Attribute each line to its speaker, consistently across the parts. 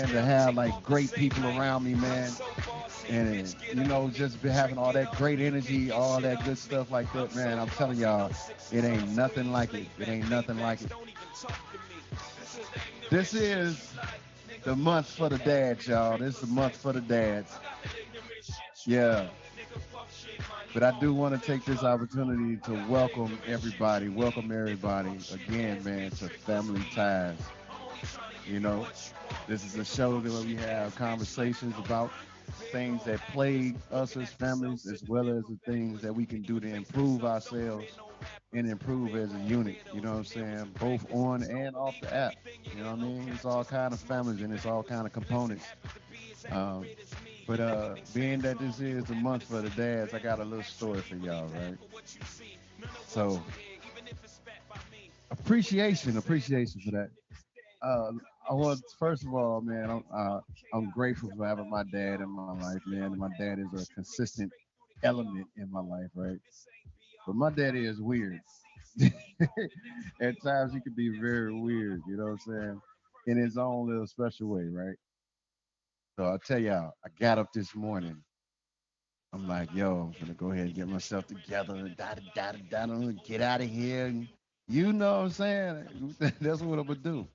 Speaker 1: and to have like great people around me, man. And just be having all that great energy, all that good stuff like that, man. I'm telling y'all, it ain't nothing like it. It ain't nothing like it. This is the month for the dads, y'all. This is the month for the dads. Yeah. But I do want to take this opportunity to welcome everybody again, man, to Family Ties. You know, this is a show that where we have conversations about things that plague us as families, as well as the things that we can do to improve ourselves and improve as a unit. You know what I'm saying? Both on and off the app. You know what I mean? It's all kind of families and it's all kind of components. Um, but being that this is the month for the dads, I got a little story for y'all, right? So appreciation for that. Uh, I want first of all, man, I'm grateful for having my dad in my life, man. And my dad is a consistent element in my life, right? But my daddy is weird. At times he can be very weird, you know what I'm saying? In his own little special way, right? So I'll tell y'all, I got up this morning. I'm like, yo, I'm gonna go ahead and get myself together and get out of here. And you know what I'm saying? That's what I'm gonna do.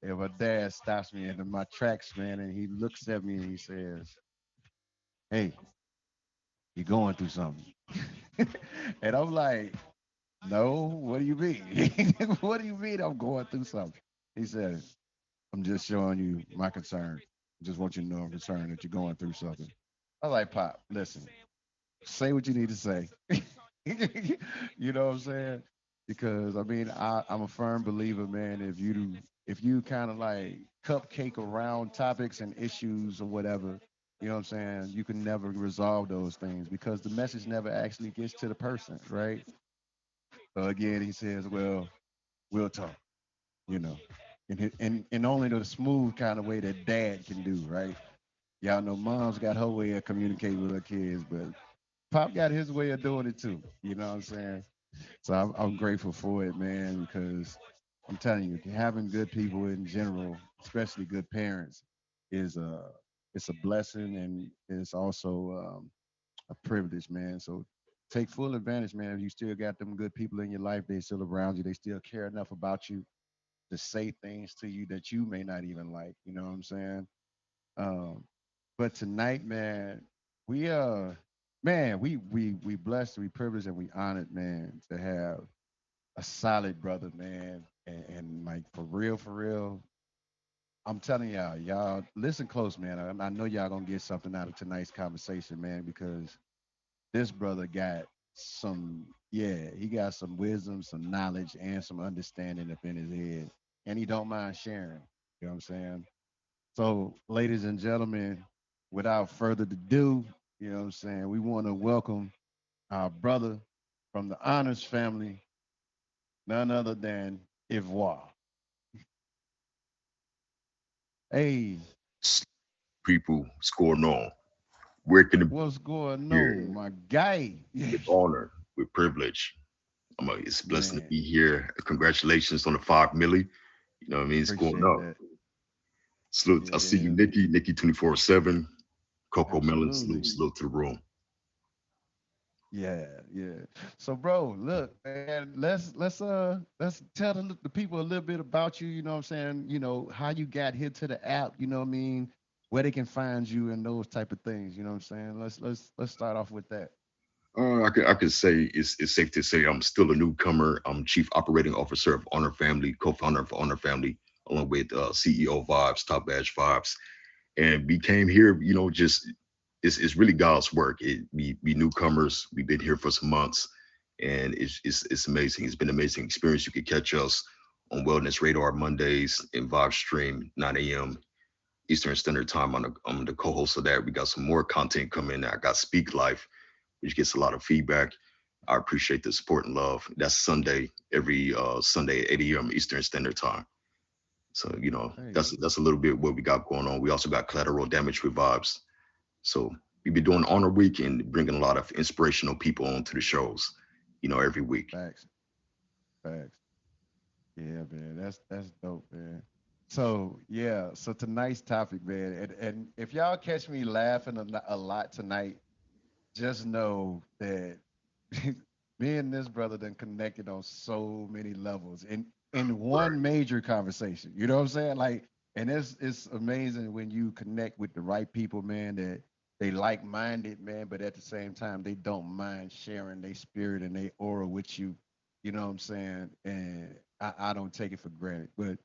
Speaker 1: And my dad stops me in my tracks, man, and he looks at me and he says, "Hey, you going through something?" And I'm like, "No, what do you mean? What do you mean I'm going through something?" He said, "I'm just showing you my concern. Just want you to know I'm concerned that you're going through something." I was like, "Pop, listen, say what you need to say." You know what I'm saying? Because I mean, I'm a firm believer, man. If you kind of like cupcake around topics and issues or whatever, you know what I'm saying? You can never resolve those things because the message never actually gets to the person, right? So again, he says, "Well, we'll talk," you know, and only the smooth kind of way that dad can do, right? Y'all know mom's got her way of communicating with her kids, but Pop got his way of doing it too. You know what I'm saying? So I'm grateful for it, man, because I'm telling you, having good people in general, especially good parents, is it's a blessing and it's also a privilege, man. So take full advantage, man. If you still got them good people in your life, they still around you, they still care enough about you to say things to you that you may not even like. You know what I'm saying? Um, but tonight, man, we we blessed, we privileged, and we honored, man, to have a solid brother, man. And like for real, I'm telling y'all listen close, man. I know y'all gonna get something out of tonight's conversation, man, because this brother got he got some wisdom, some knowledge, and some understanding up in his head, and he don't mind sharing. You know what I'm saying? So, ladies and gentlemen, without further ado, you know what I'm saying, we want to welcome our brother from the Honors family, none other than Ivoire. Hey,
Speaker 2: People scoring on. Working
Speaker 1: what's going
Speaker 2: here
Speaker 1: on, my guy?
Speaker 2: with honor, with privilege. It's a blessing to
Speaker 1: Man,
Speaker 2: be here. Congratulations on the 5 milli. You know what I mean? It's going
Speaker 1: appreciate
Speaker 2: up.
Speaker 1: that.
Speaker 2: Salute. I see you,
Speaker 1: Yeah,
Speaker 2: Nikki 24/7. Coco Melon, salute,
Speaker 1: absolutely.
Speaker 2: salute to the room.
Speaker 1: Yeah, yeah. So, bro, look, man, let's tell the people a little bit about you. You know what I'm saying? You know how you got here to the app. You know what I mean? Where they can find you and those type of things. You know what I'm saying? Let's start off with that.
Speaker 2: I could say it's safe to say I'm still a newcomer. I'm Chief Operating Officer of Honor Family, co-founder of Honor Family, along with CEO Vibes, Top Badge Vibes, and we came here. Just it's really God's work. We newcomers. We've been here for some months, and it's amazing. It's been an amazing experience. You can catch us on Wellness Radar Mondays in Vibe Stream 9 a.m. Eastern Standard Time. I'm the co-host of that. We got some more content coming. I got Speak Life, which gets a lot of feedback. I appreciate the support and love. That's Sunday, every Sunday at 8 a.m. Eastern Standard Time. So
Speaker 1: Hey,
Speaker 2: that's a little bit what we got going on. We also got collateral damage with vibes. So we've been doing Honor Week and bringing a lot of inspirational people onto the shows. Every week.
Speaker 1: facts, facts. Yeah, man, that's dope, man. So yeah, so tonight's topic, man, and if y'all catch me laughing a lot tonight, just know that me and this brother done connected on so many levels in
Speaker 2: Right,
Speaker 1: one major conversation. You know what I'm saying? Like, and it's amazing when you connect with the right people, man, that they like minded, man, but at the same time they don't mind sharing their spirit and their aura with you. You know what I'm saying? And I don't take it for granted. But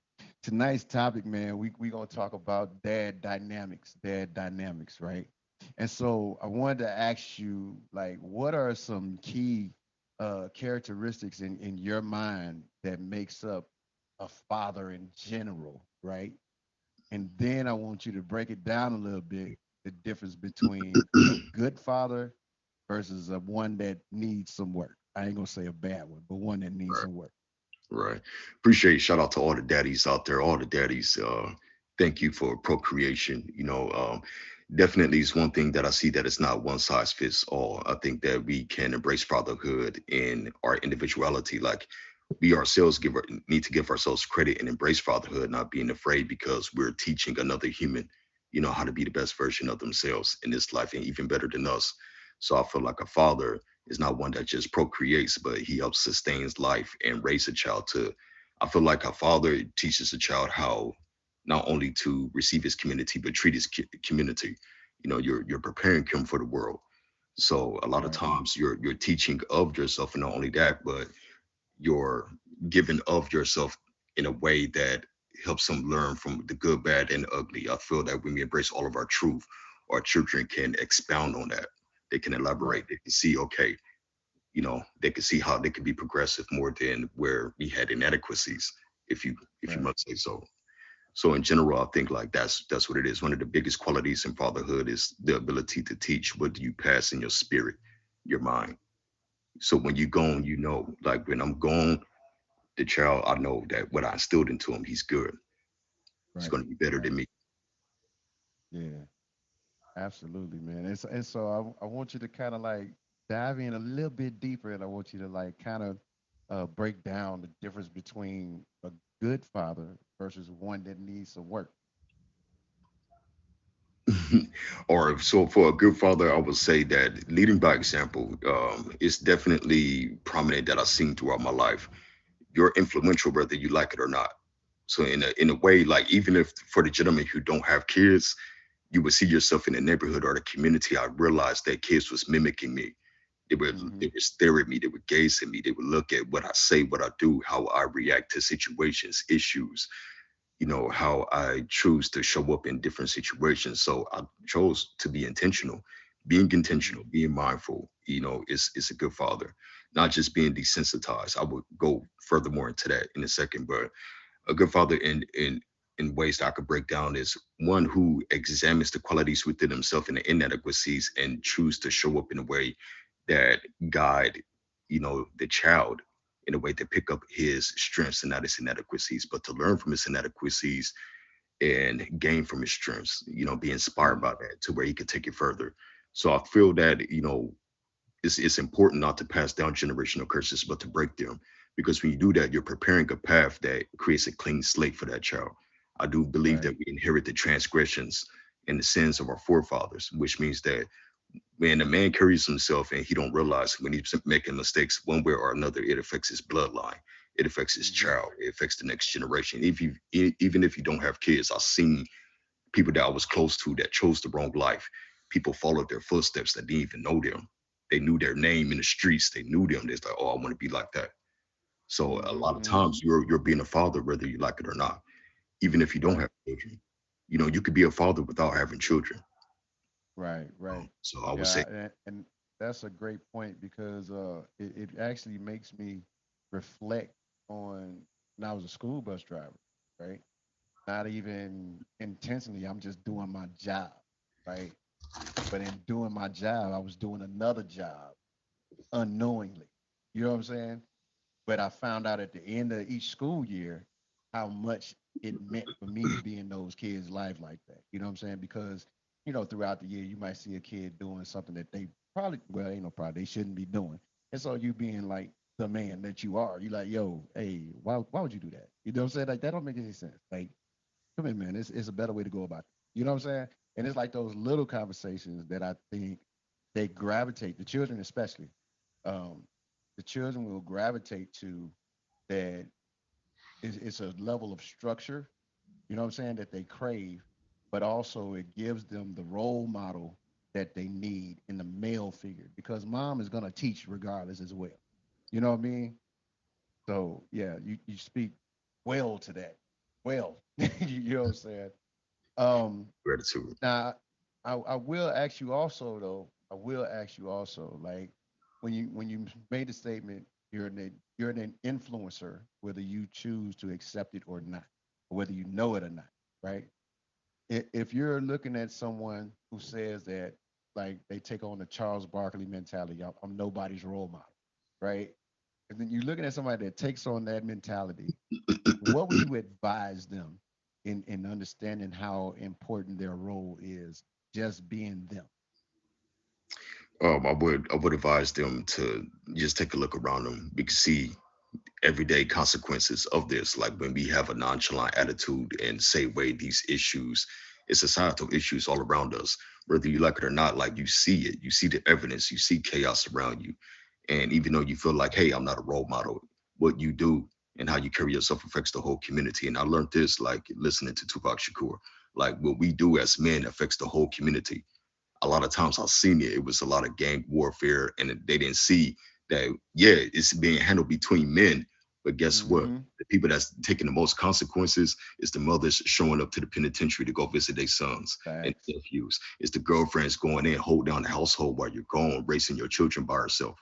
Speaker 1: tonight's topic, man, we gonna talk about dad dynamics, right? And so I wanted to ask you, like, what are some key characteristics in your mind that makes up a father in general, right? And then I want you to break it down a little bit, the difference between a good father versus a one that needs some work. I ain't gonna say a bad one, but one that needs
Speaker 2: right.
Speaker 1: some work.
Speaker 2: Right. Appreciate shout out to all the daddies out there, all the daddies. Thank you for procreation. Definitely is one thing that I see that it's not one size fits all. I think that we can embrace fatherhood in our individuality. Like we ourselves need to give ourselves credit and embrace fatherhood, not being afraid because we're teaching another human, how to be the best version of themselves in this life and even better than us. So I feel like a father is not one that just procreates, but he helps sustains life and raise a child to. I feel like a father teaches a child how not only to receive his community but treat his community. You're preparing him for the world. So a lot of
Speaker 1: Right,
Speaker 2: times you're teaching of yourself, and not only that, but you're giving of yourself in a way that helps them learn from the good, bad, and ugly. I feel that when we embrace all of our truth, our children can expound on that. They can
Speaker 1: right,
Speaker 2: elaborate. They can see, okay, they can see how they can be progressive more than where we had inadequacies, if you
Speaker 1: right,
Speaker 2: must say so. So in general, I think like that's what it is. One of the biggest qualities in fatherhood is the ability to teach. What do you pass in your spirit, your mind? So when you gone, like when I'm gone, the child, I know that what I instilled into him, he's good. He's
Speaker 1: right,
Speaker 2: going to be better
Speaker 1: right.
Speaker 2: than me.
Speaker 1: Yeah. Absolutely, man. And so I want you to kind of like dive in a little bit deeper, and I want you to like kind of break down the difference between a good father versus one that needs some work.
Speaker 2: Or so for a good father, I would say that leading by example is definitely prominent that I've seen throughout my life. You're influential whether you like it or not. So in a way, like even if for the gentlemen who don't have kids, you would see yourself in the neighborhood or the community. I realized that kids was mimicking me.
Speaker 1: Mm-hmm.
Speaker 2: They would stare at me, they would gaze at me, they would look at what I say, what I do, how I react to situations, issues, how I choose to show up in different situations. So I chose to be intentional. Being
Speaker 1: Mm-hmm.
Speaker 2: intentional, being mindful, is a good father. Not just being desensitized. I would go furthermore into that in a second, but a good father in ways that I could break down is one who examines the qualities within himself and the inadequacies and choose to show up in a way that guide, the child in a way to pick up his strengths and not his inadequacies, but to learn from his inadequacies and gain from his strengths, be inspired by
Speaker 1: Mm-hmm.
Speaker 2: that to where he could take it further. So I feel that, it's important not to pass down generational curses, but to break them. Because when you do that, you're preparing a path that creates a clean slate for that child. I do believe
Speaker 1: Right.
Speaker 2: that we inherit the transgressions and the sins of our forefathers, which means that when a man carries himself and he don't realize when he's making mistakes one way or another, it affects his bloodline, it affects his
Speaker 1: Mm-hmm.
Speaker 2: child, it affects the next generation. Even if you don't have kids, I've seen people that I was close to that chose the wrong life. People followed their footsteps that didn't even know them. They knew their name in the streets. They knew them. They're like, oh, I want to be like that. So a lot of
Speaker 1: Mm-hmm.
Speaker 2: times you're being a father whether you like it or not, even if you don't
Speaker 1: Right.
Speaker 2: have children. You could be a father without having children.
Speaker 1: Right. Right.
Speaker 2: So I would say,
Speaker 1: Yeah, and that's a great point because it actually makes me reflect on when I was a school bus driver, right? Not even intentionally. I'm just doing my job, right? But in doing my job, I was doing another job unknowingly. You know what I'm saying? But I found out at the end of each school year how much it meant for me to be in those kids' life like that. You know what I'm saying? Because, throughout the year, you might see a kid doing something that they probably, well, ain't no probably, they shouldn't be doing. And so you being like the man that you are, you like, yo, hey, why would you do that? You know what I'm saying? Like, that don't make any sense. Like, Come in, man. It's a better way to go about it. You know what I'm saying? And it's like those little conversations that I think they gravitate, the children especially. Um, the children will gravitate to that it's a level of structure, you know what I'm saying, that they crave, but also it gives them the role model that they need in the male figure because mom is going to teach regardless as well. You know what I mean? So yeah, you speak well to that. Well, you know what I'm saying? Um,
Speaker 2: Gratitude.
Speaker 1: now, I will ask you also though. I will ask you also, like when you made the statement, you're an influencer, whether you choose to accept it or not, or whether you know it or not, right? If you're looking at someone who says that, like they take on the Charles Barkley mentality, I'm nobody's role model, right? And then you're looking at somebody that takes on that mentality, what would you advise them in understanding how important their role is, just being them?
Speaker 2: I would advise them to just take a look around them. We can see everyday consequences of this. Like when we have a nonchalant attitude and say away these issues, it's societal issues all around us. Whether you like it or not, like you see the evidence, you see chaos around you. And even though you feel like, hey, I'm not a role model, what you do and how you carry yourself affects the whole community. And I learned this like listening to Tupac Shakur. Like what we do as men affects the whole community. A lot of times I've seen it. It was a lot of gang warfare, and they didn't see that. Yeah, it's being handled between men, but guess what?
Speaker 1: Mm-hmm.
Speaker 2: The people that's taking the most consequences is the mothers showing up to the penitentiary to go visit their sons and
Speaker 1: Facts.
Speaker 2: nephews. It's the girlfriends going in, hold down the household while you're gone, raising your children by herself.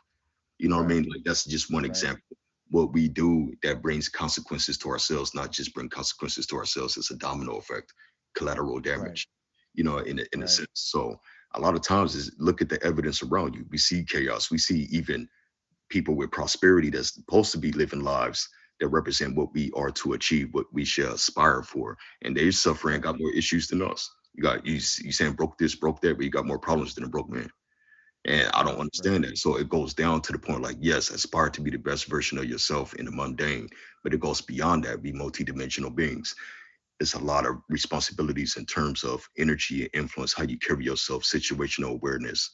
Speaker 2: You know what I
Speaker 1: Right.
Speaker 2: mean? Like that's just one
Speaker 1: Right.
Speaker 2: example. What we do that brings consequences to ourselves, not just bring consequences to ourselves. It's a domino effect, collateral
Speaker 1: Right.
Speaker 2: damage. You know, in a
Speaker 1: Right.
Speaker 2: sense. So a lot of times is look at the evidence around you. We see chaos. We see even people with prosperity that's supposed to be living lives that represent what we are to achieve, what we should aspire for, and they're suffering,
Speaker 1: Right.
Speaker 2: got more issues than us. You saying broke this, broke that, but you got more problems than a broke man. And I don't
Speaker 1: Right. Right.
Speaker 2: understand that. So it goes down to the point like, yes, aspire to be the best version of yourself in the mundane, but it goes beyond that, be multidimensional beings. It's a lot of responsibilities in terms of energy and influence, how you carry yourself, situational awareness,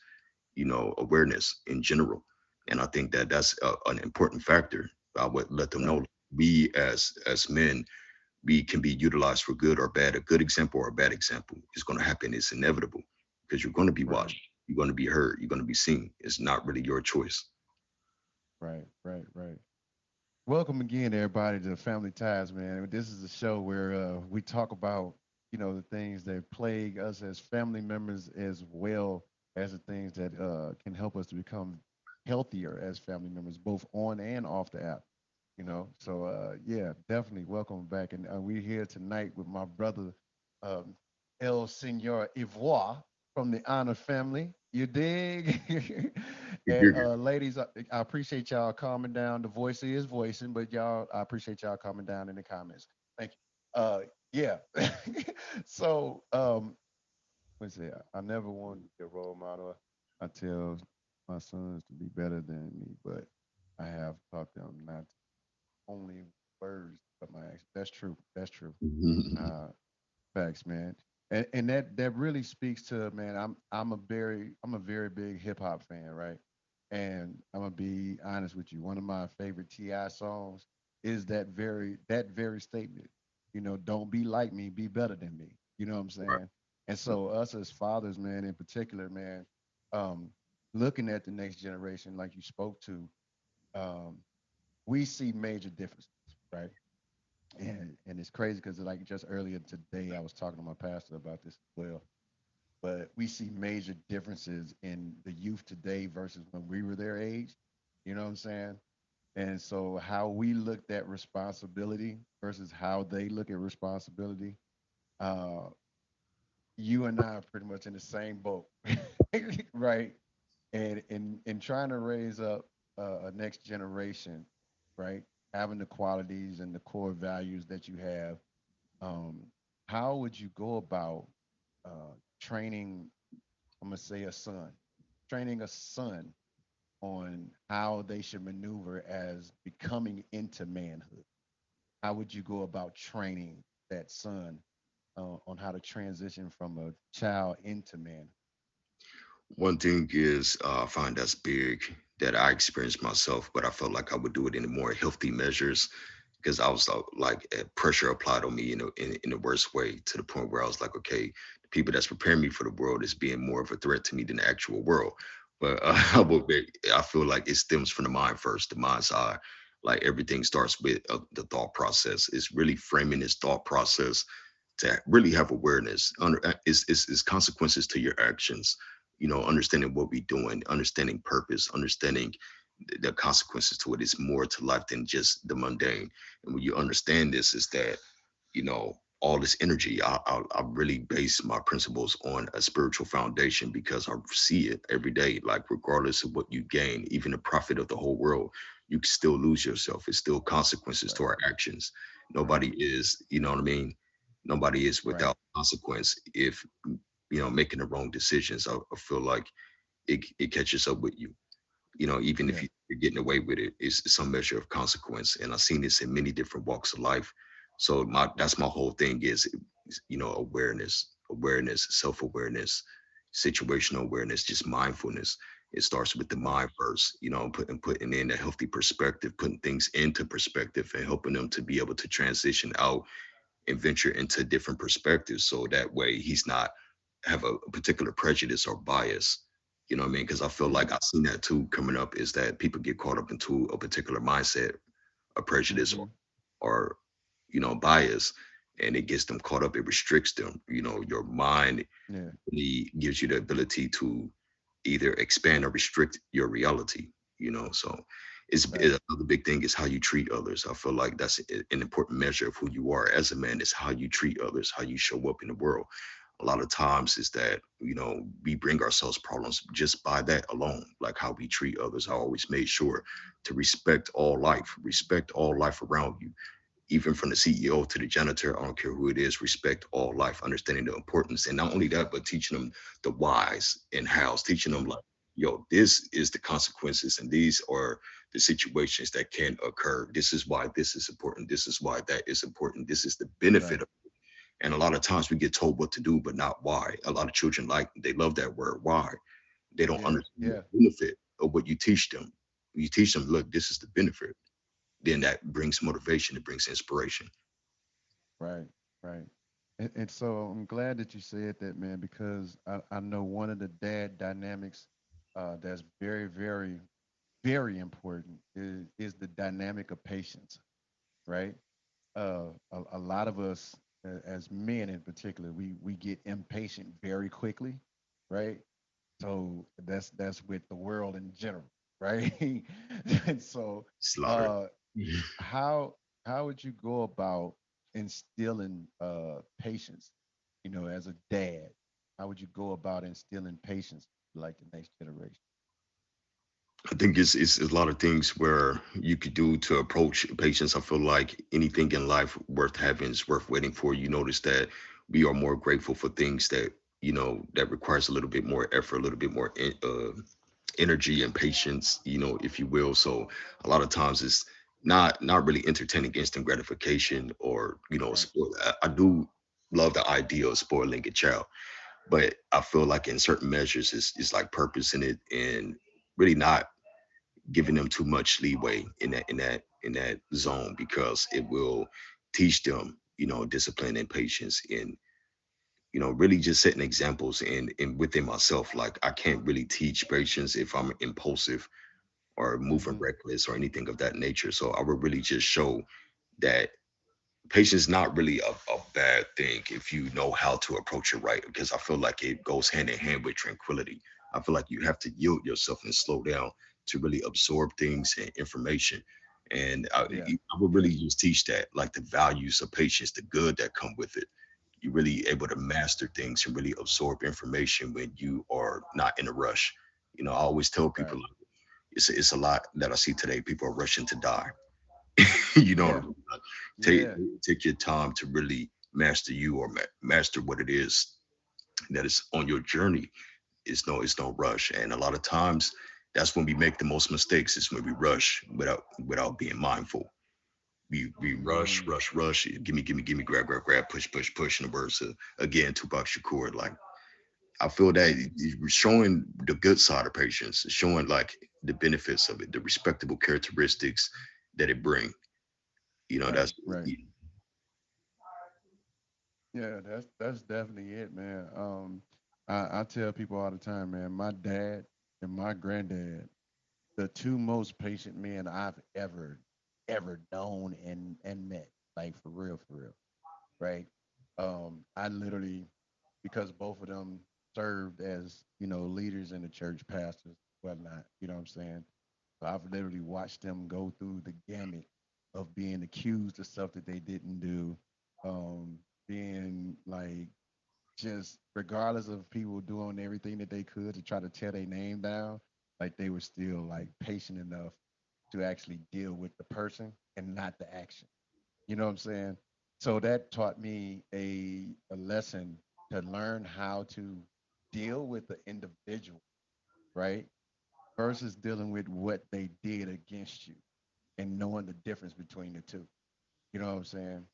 Speaker 2: awareness in general. And I think that that's an important factor. I would let them
Speaker 1: Right.
Speaker 2: know we as men, we can be utilized for good or bad. A good example or a bad example is going to happen. It's inevitable because you're going to be
Speaker 1: Right.
Speaker 2: watched, you're going to be heard, you're going to be seen. It's not really your choice.
Speaker 1: Right. Right. Right. Welcome again, everybody, to Family Ties, man. This is a show where we talk about, the things that plague us as family members, as well as the things that can help us to become healthier as family members, both on and off the app. So yeah, definitely welcome back, and we're here tonight with my brother, um, El Senor Ivoire from the Honor family. You dig? And ladies, I appreciate y'all calming down. The voice is voicing, but y'all, I appreciate y'all calming down in the comments. Thank you. Yeah. So, let's see. I never wanted to be a role model. I tell my sons to be better than me, but I have taught them not only words, but my actions. That's true. That's true. Uh, Facts, man. And that really speaks to, man. I'm a very big hip hop fan, right? And I'm gonna be honest with you. One of my favorite Ti songs is that very statement. Don't be like me, be better than me. You know what I'm saying? And so us as fathers, man, in particular, man, um, looking at the next generation, like you spoke to, um, we see major differences, right? And it's crazy because like just earlier today I was talking to my pastor about this as well. But we see major differences in the youth today versus when we were their age. You know what I'm saying? And so how we looked at responsibility versus how they look at responsibility. Uh, you and I are pretty much in the same boat, right? And in trying to raise up a next generation, right? Having the qualities and the core values that you have, um, how would you go about training, I'm gonna say a son, training a son on how they should maneuver as becoming into manhood? How would you go about training that son on how to transition from a child into man.
Speaker 2: One thing is, I find that's big that I experienced myself, but I felt like I would do it in more healthy measures because I was like pressure applied on me in the worst way to the point where I was like, okay, the people that's preparing me for the world is being more of a threat to me than the actual world. But
Speaker 1: Right.
Speaker 2: I feel like it stems from the mind first, the mind's eye. Like everything starts with the thought process. It's really framing this thought process to really have awareness. Is consequences to your actions. Understanding what we're doing, understanding purpose, understanding the consequences to it is more to life than just the mundane. And when you understand this, is that all this energy. I really base my principles on a spiritual foundation because I see it every day. Like regardless of what you gain, even the profit of the whole world, you can still lose yourself. It's still consequences to
Speaker 1: Right.
Speaker 2: our actions.
Speaker 1: Right.
Speaker 2: Nobody is, you know what I mean. Nobody is
Speaker 1: Right.
Speaker 2: without consequence. If making the wrong decisions, I feel like it catches up with you. Even if
Speaker 1: Yeah.
Speaker 2: you're getting away with it, it's some measure of consequence. And I've seen this in many different walks of life. So that's my whole thing is awareness, self-awareness, situational awareness, just mindfulness. It starts with the
Speaker 1: Right.
Speaker 2: mind first, putting in a healthy perspective, putting things into perspective and helping them to be able to transition out and venture into different perspectives so that way he's not have a particular prejudice or bias. You know what I mean? Because I feel
Speaker 1: Yeah.
Speaker 2: like I've seen that too coming up is that people get caught up into a particular mindset, a prejudice
Speaker 1: Mm-hmm.
Speaker 2: or bias, and it gets them caught up. It restricts them. Your mind
Speaker 1: Yeah.
Speaker 2: really gives you the ability to either expand or restrict your reality. So
Speaker 1: Right.
Speaker 2: another big thing is how you treat others. I feel like that's an important measure of who you are as a man is how you treat others, how you show up in the world. A lot of times is that we bring ourselves problems just by that alone, like how we treat others. I always made sure to respect all life around you, even from the CEO to the janitor. I don't care who it is. Respect all life, understanding the importance, and not only that, but teaching them the whys and hows, teaching them
Speaker 1: Mm-hmm.
Speaker 2: like, yo, this is the consequences, and these are the situations that can occur. This is why this is important. This is why that is important. This is the benefit
Speaker 1: Right.
Speaker 2: of. And a lot of times we get told what to do, but not why. A lot of children they love that word, why. They don't
Speaker 1: Yeah.
Speaker 2: understand the
Speaker 1: Yeah.
Speaker 2: benefit of what you teach them. You teach them, look, this is the benefit. Then that brings motivation, it brings inspiration.
Speaker 1: Right. Right. And so I'm glad that you said that, man, because I know one of the dad dynamics that's very, very, very important is the dynamic of patience, right? A lot of us, as men in particular, we get impatient very quickly, right? So that's with the world in general, right? And so,
Speaker 2: Slaughter.
Speaker 1: uh, how how would you go about instilling patience, as a dad? How would you go about instilling patience like the next generation?
Speaker 2: I think it's a lot of things where you could do to approach patience. I feel like anything in life worth having is worth waiting for. You notice that we are more grateful for things that that requires a little bit more effort, a little bit more energy and patience, if you will. So a lot of times it's not really entertaining instant gratification or
Speaker 1: Right.
Speaker 2: spoil. I do love the idea of spoiling a child, but I feel like in certain measures it's like purpose in it and really not giving them too much leeway in that zone because it will teach them discipline and patience and really just setting examples and within myself. Like I can't really teach patience if I'm impulsive or moving
Speaker 1: Mm-hmm.
Speaker 2: reckless or anything of that nature. So I would really just show that patience is not really a bad thing if you know how to approach it right, because I feel like it goes hand in hand with tranquility. I feel like you have to yield yourself and slow down to really absorb things and information. And
Speaker 1: Yeah.
Speaker 2: I would
Speaker 1: Yeah.
Speaker 2: really just teach that, like the values of patience, the good that come with it. You're really able to master things and really absorb information when you are not in a rush. I always tell people
Speaker 1: Right.
Speaker 2: like, it's a lot that I see today. People are rushing to die. you know what I
Speaker 1: Yeah.
Speaker 2: mean? Like, take
Speaker 1: Yeah.
Speaker 2: take your time to really master you or master what it is that is on your journey. It's no rush, and a lot of times that's when we make the most mistakes. Is when we rush without being mindful. We rush,
Speaker 1: Mm,
Speaker 2: rush, rush. Give me, grab, grab, grab, push, push, push. In the words of again Tupac Shakur. Like I feel that showing the good side of patience, showing like the benefits of it, the respectable characteristics that it bring. You know,
Speaker 1: right,
Speaker 2: that's
Speaker 1: right. Yeah, that's definitely it, man. I tell people all the time, man. My dad and my granddad, the two most patient men I've ever known and met, like for real, right? I literally, because both of them served as leaders in the church, pastors, whatnot. You know what I'm saying? So I've literally watched them go through the gamut of being accused of stuff that they didn't do, being like just regardless of people doing everything that they could to try to tear their name down, like they were still like patient enough to actually deal with the person and not the action. You know what I'm saying? So that taught me a lesson to learn how to deal with the individual, right? Versus dealing with what they did against you and knowing the difference between the two. You know what I'm saying?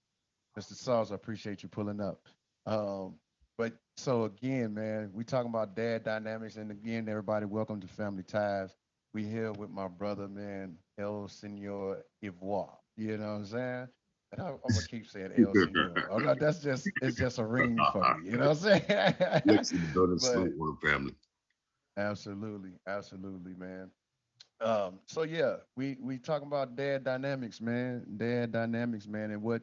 Speaker 1: Mr. Sauce, I appreciate you pulling up. Um, but so again, man, we talking about dad dynamics, and again, everybody, welcome to Family Ties. We here with my brother, man, El Senor Ivoire. You know what I'm saying? And I'm gonna keep saying El Senor. Oh, no, that's just it's just a ring for me. You know what I'm saying?
Speaker 2: Flex in the building,
Speaker 1: But
Speaker 2: salute one family.
Speaker 1: absolutely, absolutely, man. So yeah, we talking about dad dynamics, man, and what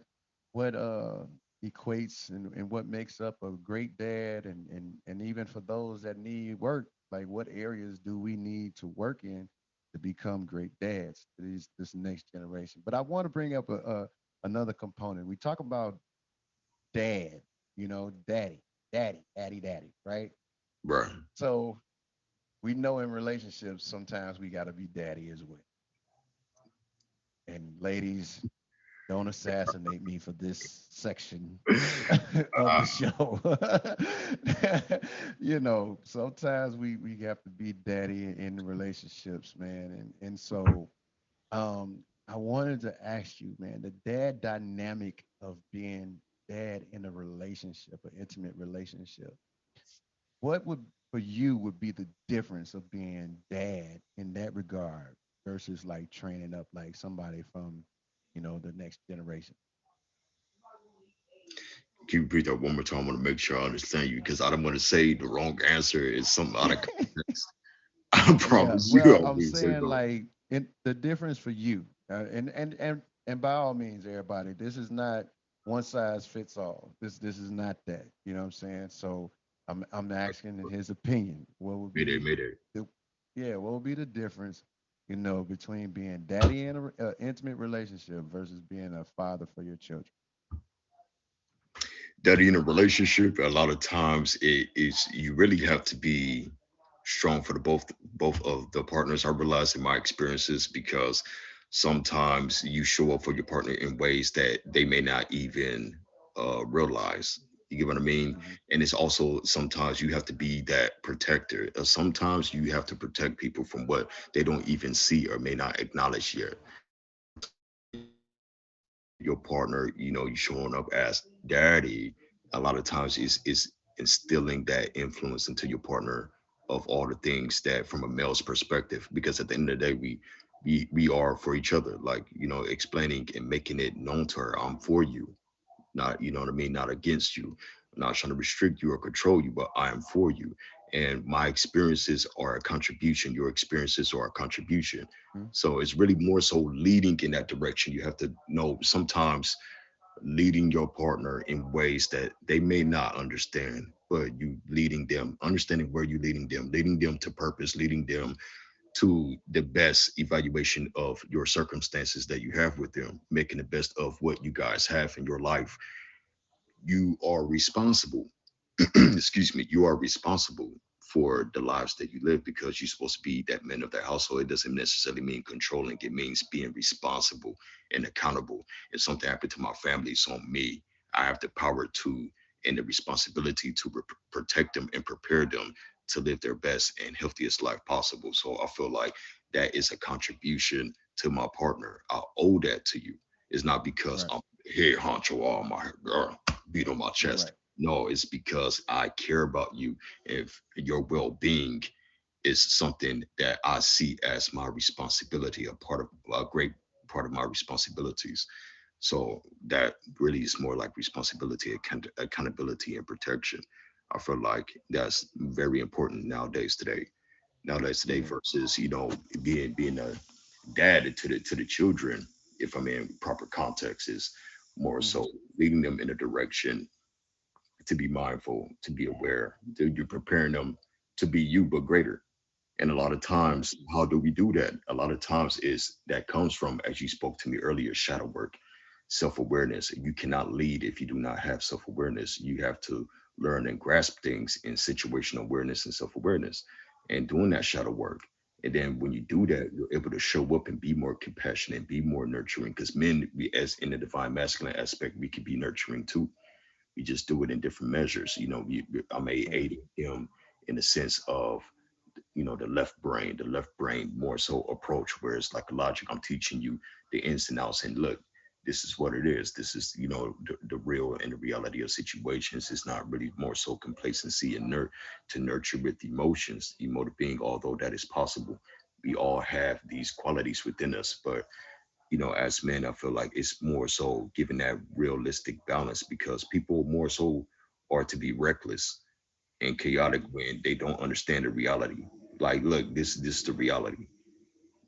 Speaker 1: equates and what makes up a great dad, and even for those that need work, like what areas do we need to work in to become great dads to this next generation. But I want to bring up a another component. We talk about dad, daddy, right?
Speaker 2: Right.
Speaker 1: So we know in relationships sometimes we got to be daddy as well. And ladies, don't assassinate me for this section of the
Speaker 2: Uh,
Speaker 1: show. Sometimes we have to be daddy in relationships, man. And so I wanted to ask you, man, the dad dynamic of being dad in a relationship, an intimate relationship. What would for you would be the difference of being dad in that regard versus like training up like somebody from, the next generation?
Speaker 2: can you repeat that one more time? I want to make sure I understand you because I don't want to say the wrong answer is something out of context. I
Speaker 1: Yeah,
Speaker 2: promise you
Speaker 1: well,
Speaker 2: I
Speaker 1: I'm
Speaker 2: won't say
Speaker 1: saying
Speaker 2: no.
Speaker 1: like the difference for you, and by all means, everybody, this is not one size fits all. This is not that. You know what I'm saying? So I'm asking in his opinion, what would
Speaker 2: Mayday,
Speaker 1: be
Speaker 2: mayday.
Speaker 1: the yeah, what would be the difference, between being daddy in a intimate relationship versus being a father for your children?
Speaker 2: That in a relationship, a lot of times it is you really have to be strong for the both of the partners. I realize in my experiences because sometimes you show up for your partner in ways that they may not even realize. You get what I mean?
Speaker 1: Hmm.
Speaker 2: And it's also sometimes you have to be that protector. Sometimes you have to protect people from what they don't even see or may not acknowledge yet. A lot of times your partner, you showing up as daddy, a lot of times is instilling that influence into your partner of all the things that from a male's perspective. Because at the end of the day, we are for each other, like explaining and making it known to her, I'm for you, not what I mean, not against you. I'm not trying to restrict you or control you, but I am for you. And my experiences are a contribution. Your experiences are a contribution. So it's really more so leading in that direction. You have to know sometimes leading your partner in ways that they may not understand, but you leading them, understanding where you're leading them to purpose, leading them to the best evaluation of your circumstances that you have with them, making the best of what you guys have in your life. You are responsible. Excuse me, you are responsible for the lives that you live because you're supposed to be that man of that household. It doesn't necessarily mean controlling, it means being responsible and accountable. If something happened to my family, it's on me. I have the power to and the responsibility to protect them and prepare them to live their best and healthiest life possible. So I feel like that is a contribution to my partner. I owe that to you. It's not because
Speaker 1: Right.
Speaker 2: I'm head honcho all my beat on my chest.
Speaker 1: Right.
Speaker 2: No, it's because I care about you. If your well-being is something that I see as my responsibility, a great part of my responsibilities. So that really is more like responsibility, accountability, and protection. I feel like that's very important nowadays today
Speaker 1: Yeah.
Speaker 2: versus being a dad to the children, if I'm in proper context, is more
Speaker 1: Hmm.
Speaker 2: so leading them in a direction to be mindful, to be aware, to you're preparing them to be you but greater. And a lot of
Speaker 1: Right.
Speaker 2: times, how do we do that? A lot of times is that comes from, as you spoke to me earlier, shadow work, self-awareness. You cannot lead if you do not have self-awareness. You have to learn and grasp things in situational awareness and self-awareness and doing that shadow work. And then when you do
Speaker 1: Hmm.
Speaker 2: that, you're able to show up and be more compassionate, be more nurturing. Because men, we as in the divine masculine aspect, we can be nurturing too. We just do it in different measures. I may
Speaker 1: Right.
Speaker 2: aid him in the sense of the left brain more so approach where it's like logic. I'm teaching you the ins and outs, and look, this is what it is. This is the real and the reality of situations. It's not really more so complacency and to nurture with emotions, emotive being, although that is possible. We all have these qualities within us, but as men, I feel like it's more so given that realistic balance because people more so are to be reckless and chaotic
Speaker 1: Hmm.
Speaker 2: when they don't understand the reality. Like, look, this is the reality.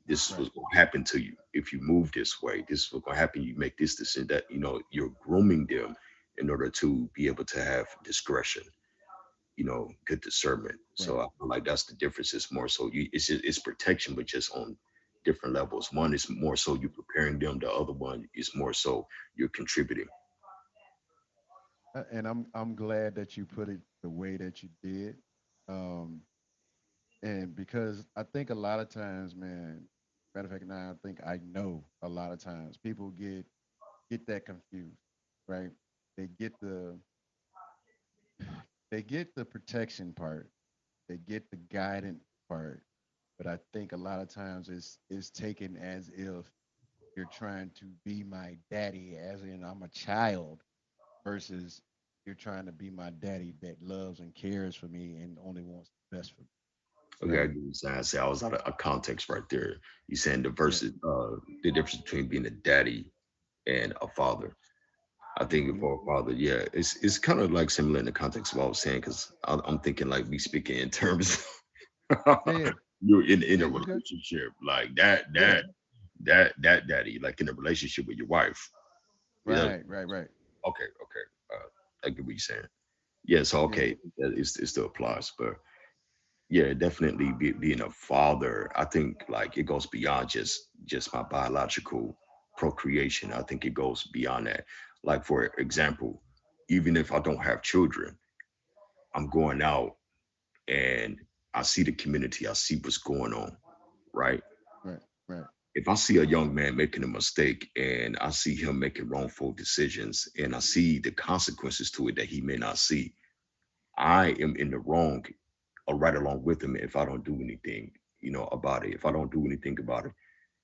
Speaker 2: This is
Speaker 1: Right.
Speaker 2: what's going to happen to you if you move this way. This is what's going to happen. You make this decision. That you're grooming them in order to be able to have discretion. Good discernment. So
Speaker 1: Right.
Speaker 2: I feel like that's the difference. It's more so it's protection, but just on different levels. One is more so you preparing them. The other one is more so you're contributing.
Speaker 1: And I'm glad that you put it the way that you did. Um, and because I think a lot of times, man, matter of fact, now I think I know a lot of times people get that confused, right? They get the they get the protection part, they get the guidance part, but I think a lot of times it's taken as if you're trying to be my daddy, as in I'm a child, versus you're trying to be my daddy that loves and cares for me and only wants the best for me,
Speaker 2: Okay, I
Speaker 1: right?
Speaker 2: get what you're saying. I say I was out of context right there. You saying
Speaker 1: Yeah.
Speaker 2: the difference between being a daddy and a father. I think
Speaker 1: Mm-hmm.
Speaker 2: for a father, yeah, it's kind of like similar in the context of what I was saying because I'm thinking like we speaking in terms
Speaker 1: Yeah, yeah,
Speaker 2: you're in
Speaker 1: yeah.
Speaker 2: a
Speaker 1: You good?
Speaker 2: relationship like that
Speaker 1: Yeah.
Speaker 2: daddy like in a relationship with your wife. You know,
Speaker 1: Right, right, right.
Speaker 2: okay. I get what you're saying. Yeah, so
Speaker 1: Yeah,
Speaker 2: okay, it still applies, but yeah, definitely being a father. I think like it goes beyond just my biological procreation. I think it goes beyond that. Like for example, even if I don't have children, I'm going out and I see the community. I see what's going on, right?
Speaker 1: right, right.
Speaker 2: If I see a young man making a mistake and I see him making wrongful decisions and I see the consequences to it that he may not see, I am in the wrong right along with him if I don't do anything, about it. If I don't do anything about it,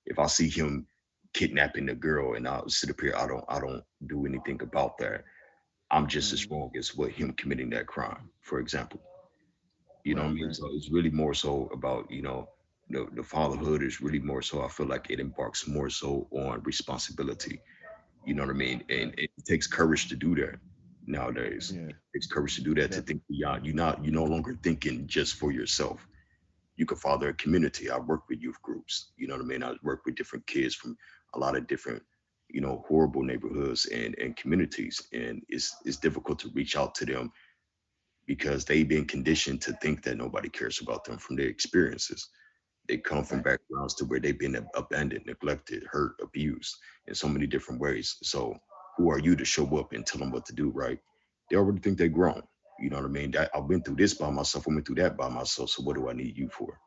Speaker 2: if I see him kidnapping the girl and I sit up here, I don't do anything about that. I'm just as
Speaker 1: Mm-hmm.
Speaker 2: wrong as what him committing that crime, for example. You know what
Speaker 1: Right,
Speaker 2: I mean?
Speaker 1: right.
Speaker 2: So it's really more so about, the fatherhood is really more so. I feel like it embarks more so on responsibility. You know what I mean? And
Speaker 1: Right.
Speaker 2: it takes courage to do that nowadays.
Speaker 1: Yeah,
Speaker 2: It takes courage to do that, to
Speaker 1: definitely.
Speaker 2: think beyond. You're no longer thinking just for yourself. You can father a community. I work with youth groups. You know what I mean? I work with different kids from a lot of different, horrible neighborhoods and communities. And it's difficult to reach out to them because they've been conditioned to think that nobody cares about them from their experiences. They come from
Speaker 1: Right.
Speaker 2: backgrounds to where they've been abandoned, neglected, hurt, abused in so many different ways. So who are you to show up and tell them what to do, right? They already think they're grown. You know what I mean? That I went through this by myself. I went through that by myself. So what do I need you for?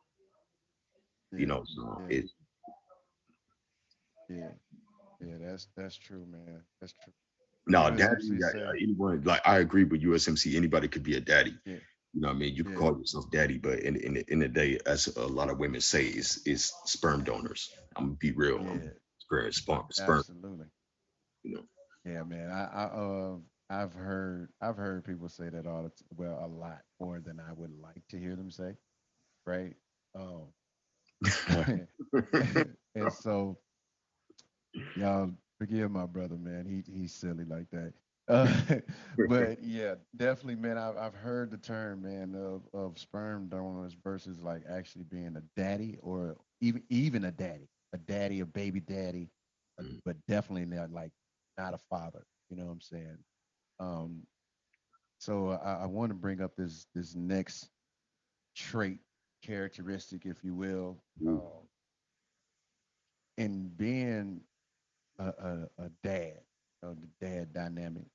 Speaker 1: Yeah,
Speaker 2: So
Speaker 1: yeah,
Speaker 2: it
Speaker 1: yeah, yeah. That's true, man. That's true.
Speaker 2: now daddy,
Speaker 1: USMC say,
Speaker 2: anyone like I agree with USMC. Anybody could be a daddy.
Speaker 1: yeah,
Speaker 2: You know what I mean? You could
Speaker 1: yeah,
Speaker 2: call yourself daddy, but in the day, as a lot of women say, is sperm donors. I'm gonna be real.
Speaker 1: yeah.
Speaker 2: Sperm.
Speaker 1: Absolutely.
Speaker 2: You know.
Speaker 1: Yeah, man. I've heard people say that well, a lot more than I would like to hear them say, right? Um, and so y'all forgive my brother, man. He's silly like that. Uh, but yeah, definitely, man. I've heard the term, man, of sperm donors versus like actually being a daddy or even a daddy, a baby daddy, but definitely not like not a father. You know what I'm saying? Um, so I want to bring up this next trait, characteristic, if you will, in being a dad, the dad dynamic.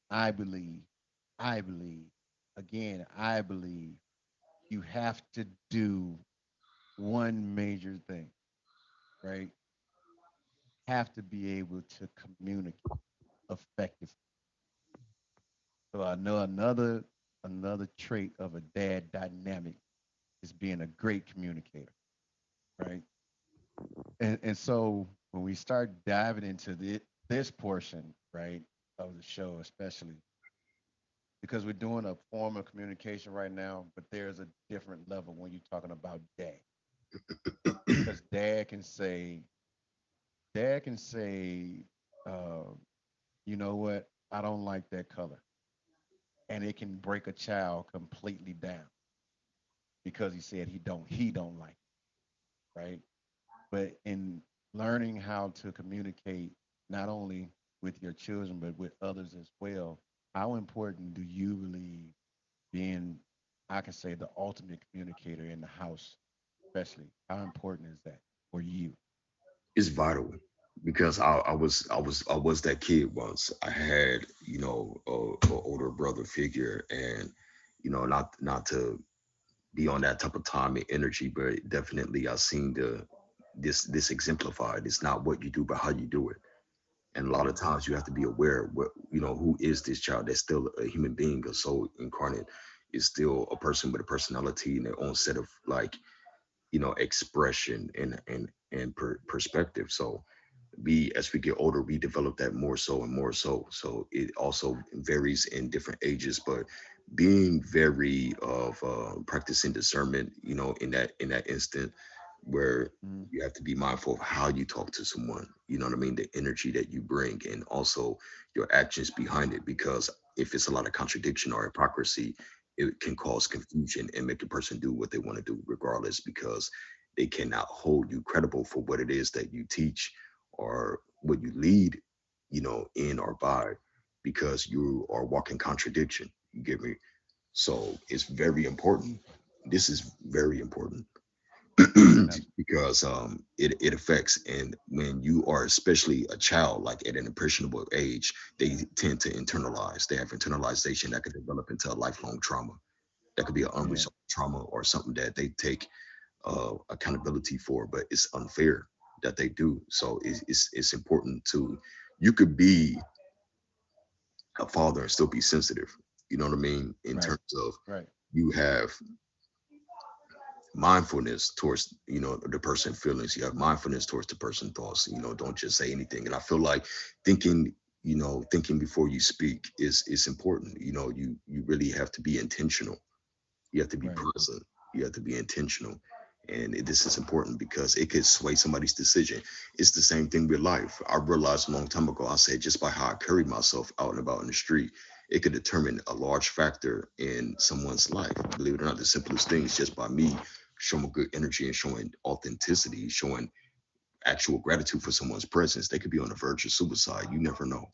Speaker 1: I believe, I believe, again, I believe you have to do one major thing, right? Have to be able to communicate effectively. So I know another trait of a dad dynamic is being a great communicator, right? And so when we start diving into this portion, right, of the show, especially because we're doing a form of communication right now, but there's a different level when you're talking about dad. Because dad can say, uh, you know what, I don't like that color, and it can break a child completely down because he said he don't like it, right? But in learning how to communicate not only with your children but with others as well, how important do you believe being, I can say, the ultimate communicator in the house, especially, how important is that for you?
Speaker 2: It's vital because I was that kid once. I had, a older brother figure, and not to be on that type of time and energy, but definitely I seen this exemplified. It's not what you do, but how you do it. And a lot of
Speaker 1: Mm,
Speaker 2: times you have to be aware what who is this child that's still a human being, a soul incarnate, is still a person with a personality and their own set of like expression and perspective. So we, as we get older, we develop that more so and more so. So it also varies in different ages, but being very of practicing discernment, in that instant where
Speaker 1: mm,
Speaker 2: you have to be mindful of how you talk to someone, you know what I mean, the energy that you bring, and also your actions behind it. Because if it's a lot of contradiction or hypocrisy, it can cause confusion and make a person do what they want to do regardless, because they cannot hold you credible for what it is that you teach or what you lead, in or by, because you are walking contradiction. You get me? So it's very important. This is very important
Speaker 1: abs-
Speaker 2: because it affects. And when you are especially a child, like at an impressionable age, they tend to internalize. They have internalization that could develop into a lifelong trauma. That could be an
Speaker 1: yeah,
Speaker 2: unresolved trauma or something that they take accountability for, but it's unfair that they do. So it's important to, you could be a father and still be sensitive. You know what I mean? In
Speaker 1: right,
Speaker 2: terms of,
Speaker 1: right,
Speaker 2: you have mindfulness towards the person feelings, you have mindfulness towards the person thoughts. Don't just say anything. And I feel like thinking, thinking before you speak is important. You really have to be intentional. You have to be
Speaker 1: right,
Speaker 2: present. You have to be intentional. And this is important because it could sway somebody's decision. It's the same thing with life. I realized a long time ago, I said, just by how I carry myself out and about in the street, it could determine a large factor in someone's life. Believe it or not, the simplest things, just by me showing good energy and showing authenticity, showing actual gratitude for someone's presence. They could be on the verge of suicide. You never know.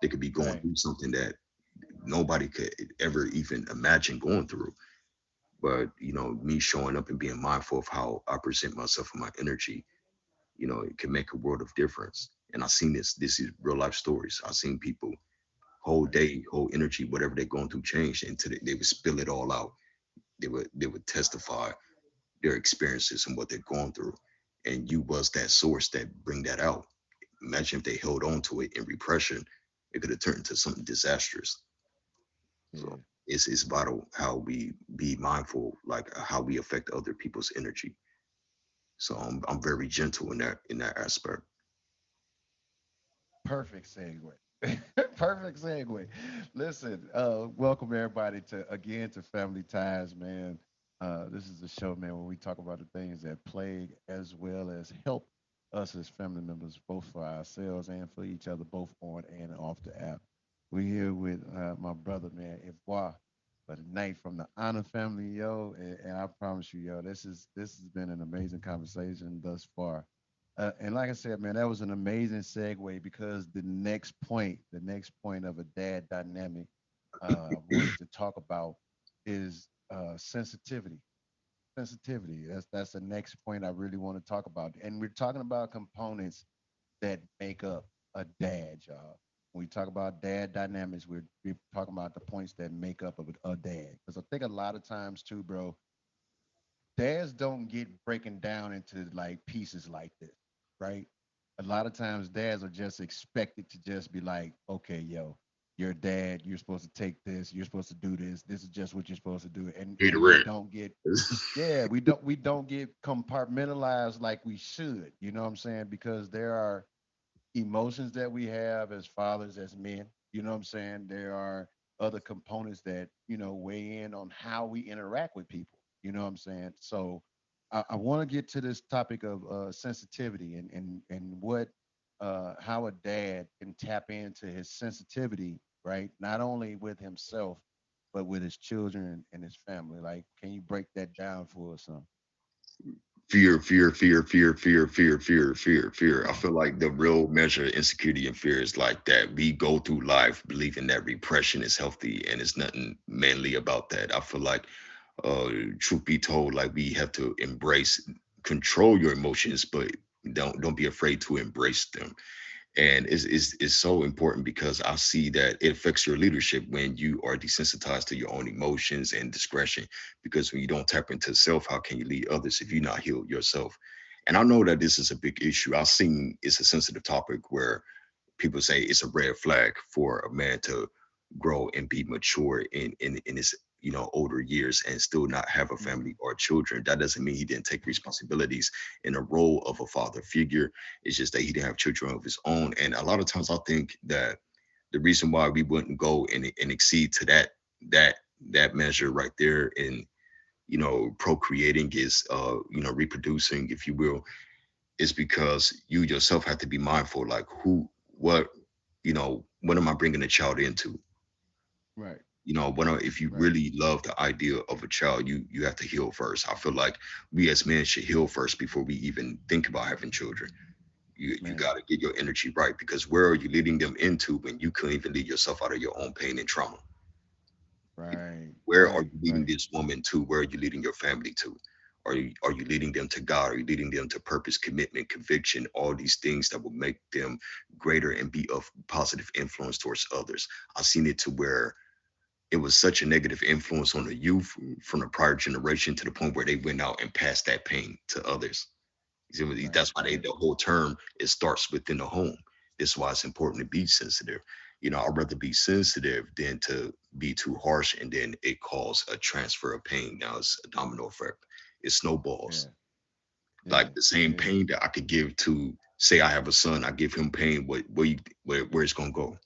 Speaker 2: They could be going
Speaker 1: right,
Speaker 2: through something that nobody could ever even imagine going through. But me showing up and being mindful of how I present myself and my energy, it can make a world of difference. And I've seen this is real life stories. I've seen people whole
Speaker 1: right,
Speaker 2: day, whole energy, whatever they're going through change, until they would spill it all out. They would testify their experiences and what they're going through. And you was that source that bring that out. Imagine if they held on to it in repression, it could have turned into something disastrous. So
Speaker 1: yeah,
Speaker 2: it's vital how we be mindful, like how we affect other people's energy. So I'm very gentle in that aspect.
Speaker 1: Perfect segue. Perfect segue. Listen, welcome everybody to again to Family Ties, man. This is a show, man, where we talk about the things that plague as well as help us as family members, both for ourselves and for each other, both on and off the app. We're here with my brother, man, Ivoire, for the night from the Honor family, yo. And I promise you, yo, this has been an amazing conversation thus far. And like I said, man, that was an amazing segue because the next point of a dad dynamic I wanted to talk about is sensitivity. Sensitivity. That's the next point I really want to talk about. And we're talking about components that make up a dad, y'all. When we talk about dad dynamics, we're talking about the points that make up of a dad. Because I think a lot of times too, bro, dads don't get breaking down into like pieces like this, right? A lot of times dads are just expected to just be like, okay, yo, you're a dad, you're supposed to take this, you're supposed to do this, this is just what you're supposed to do. And
Speaker 2: Pay the
Speaker 1: and we
Speaker 2: rent.
Speaker 1: don't get yeah, we don't get compartmentalized like we should, you know what I'm saying? Because there are emotions that we have as fathers, as men. You know what I'm saying? There are other components that, weigh in on how we interact with people. You know what I'm saying? So I want to get to this topic of sensitivity and what how a dad can tap into his sensitivity, right? Not only with himself, but with his children and his family. Like, can you break that down for us, son?
Speaker 2: Fear, fear, fear, fear, fear, fear, fear, fear, fear. I feel like the real measure of insecurity and fear is like that. We go through life believing that repression is healthy and it's nothing manly about that. I feel like, truth be told, like we have to embrace, control your emotions, but don't be afraid to embrace them. And it's so important because I see that it affects your leadership when you are desensitized to your own emotions and discretion. Because when you don't tap into self, how can you lead others if you're not healed yourself? And I know that this is a big issue. I've seen it's a sensitive topic where people say it's a red flag for a man to grow and be mature in his older years and still not have a
Speaker 1: Mm-hmm.
Speaker 2: family or children. That doesn't mean he didn't take responsibilities in a role of a father figure. It's just that he didn't have children of his own. And a lot of times I think that the reason why we wouldn't go and exceed to that that measure right there in procreating is reproducing, if you will, is because you yourself have to be mindful, like what what am I bringing a child into?
Speaker 1: Right,
Speaker 2: If you
Speaker 1: right,
Speaker 2: really love the idea of a child, you have to heal first. I feel like we as men should heal first before we even think about having children. You
Speaker 1: man.
Speaker 2: got to get your energy right, because where are you leading them into when you couldn't even lead yourself out of your own pain and trauma?
Speaker 1: Right,
Speaker 2: Where are
Speaker 1: right,
Speaker 2: you leading
Speaker 1: right.
Speaker 2: this woman to? Where are you leading your family to? Are you leading them to God? Are you leading them to purpose, commitment, conviction, all these things that will make them greater and be of positive influence towards others? I've seen it to where it was such a negative influence on the youth from the prior generation to the point where they went out and passed that pain to others. You see,
Speaker 1: Right,
Speaker 2: that's why
Speaker 1: right,
Speaker 2: the whole term, it starts within the home. This is why it's important to be sensitive. I'd rather be sensitive than to be too harsh, and then it cause a transfer of pain. Now it's a domino effect. It
Speaker 1: yeah,
Speaker 2: snowballs.
Speaker 1: yeah,
Speaker 2: Like the same
Speaker 1: yeah.
Speaker 2: pain that I could give to, say, I have a son, I give him pain. Where it's gonna go?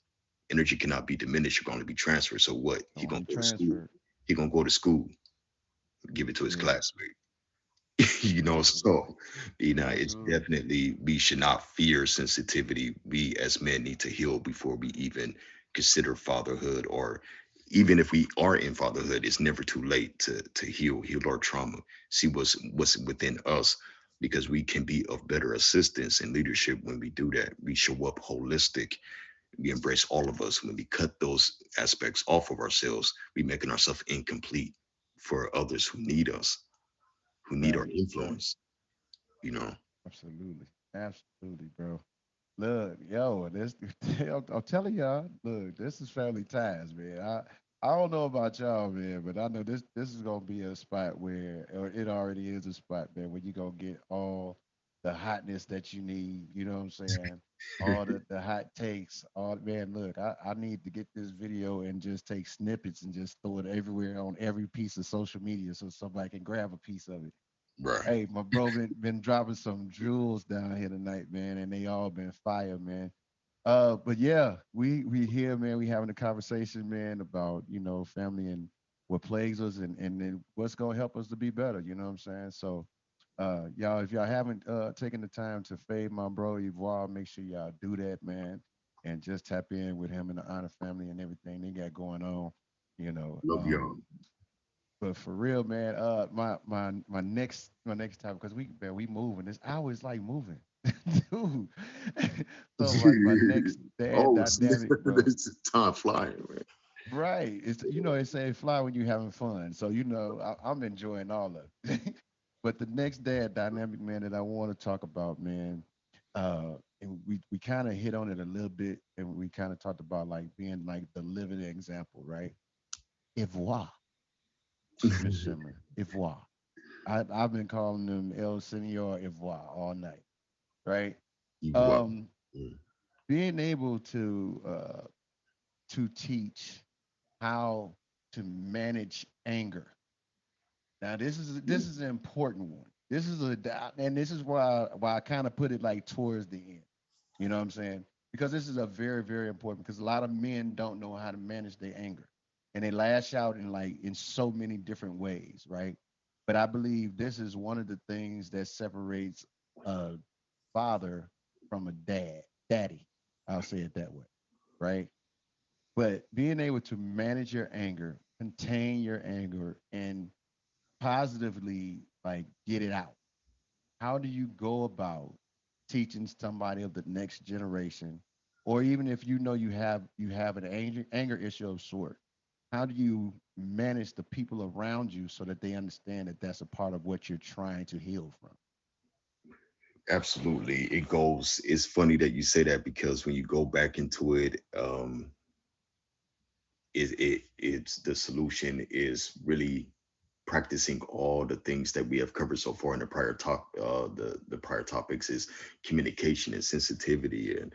Speaker 2: Energy cannot be diminished. You're going to be transferred. So what? He gonna
Speaker 1: Only
Speaker 2: go to school.
Speaker 1: transfer.
Speaker 2: He gonna go to school, give it to his
Speaker 1: Yeah,
Speaker 2: classmate.
Speaker 1: absolutely,
Speaker 2: So it's
Speaker 1: absolutely.
Speaker 2: definitely, we should not fear sensitivity. We as men need to heal before we even consider fatherhood, or even if we are in fatherhood, it's never too late to heal our trauma, see what's within us, because we can be of better assistance and leadership when we do that. We show up holistic. We embrace all of us. When we cut those aspects off of ourselves, we making ourselves incomplete for others who need us, who need our
Speaker 1: Right, right.
Speaker 2: influence, you know.
Speaker 1: Absolutely, absolutely, bro. Look, yo, this I'm telling y'all, look, this is family ties, man. I don't know about y'all, man, but I know this is gonna be a spot where, or it already is a spot, man, where you gonna get all the hotness that you need. You know what I'm saying? All the hot takes. All man, look, I need to get this video and just take snippets and just throw it everywhere on every piece of social media so somebody can grab a piece of it.
Speaker 2: Right.
Speaker 1: Hey, my bro been dropping some jewels down here tonight, man, and they all been fire, man. But yeah, we here, man. We having a conversation, man, about family and what plagues us, and then what's gonna help us to be better. You know what I'm saying? So, y'all, if y'all haven't taken the time to fade my bro Ivoire, make sure y'all do that, man, and just tap in with him and the Honor family and everything they got going on. You know,
Speaker 2: Love y'all.
Speaker 1: but for real, man, my next time, because we moving. This hour is like moving, dude. So my next dad
Speaker 2: Oh,
Speaker 1: dynamic, bro.
Speaker 2: this is time flying, man.
Speaker 1: Right. It's they say fly when you having fun. So I'm enjoying all of it. But the next dad dynamic, man, that I want to talk about, man, and we kind of hit on it a little bit, and we kind of talked about like being like the living example, right? Ivoire, Miss Shimmer, Ivoire. I've been calling them El Senor Ivoire all night, right?
Speaker 2: You wow.
Speaker 1: Um, being able to teach how to manage anger. Now this is an important one. This is and this is why I kind of put it like towards the end. You know what I'm saying? Because this is a very very important because a lot of men don't know how to manage their anger, and they lash out in so many different ways, right? But I believe this is one of the things that separates a father from a daddy. I'll say it that way, right? But being able to manage your anger, contain your anger, and positively like get it out. How do you go about teaching somebody of the next generation, or even if you have an anger issue of sort? How do you manage the people around you so that they understand that that's a part of what you're trying to heal from?
Speaker 2: Absolutely. It goes, it's funny that you say that because when you go back into it, it's the solution is really practicing all the things that we have covered so far in the prior talk the prior topics is communication and sensitivity and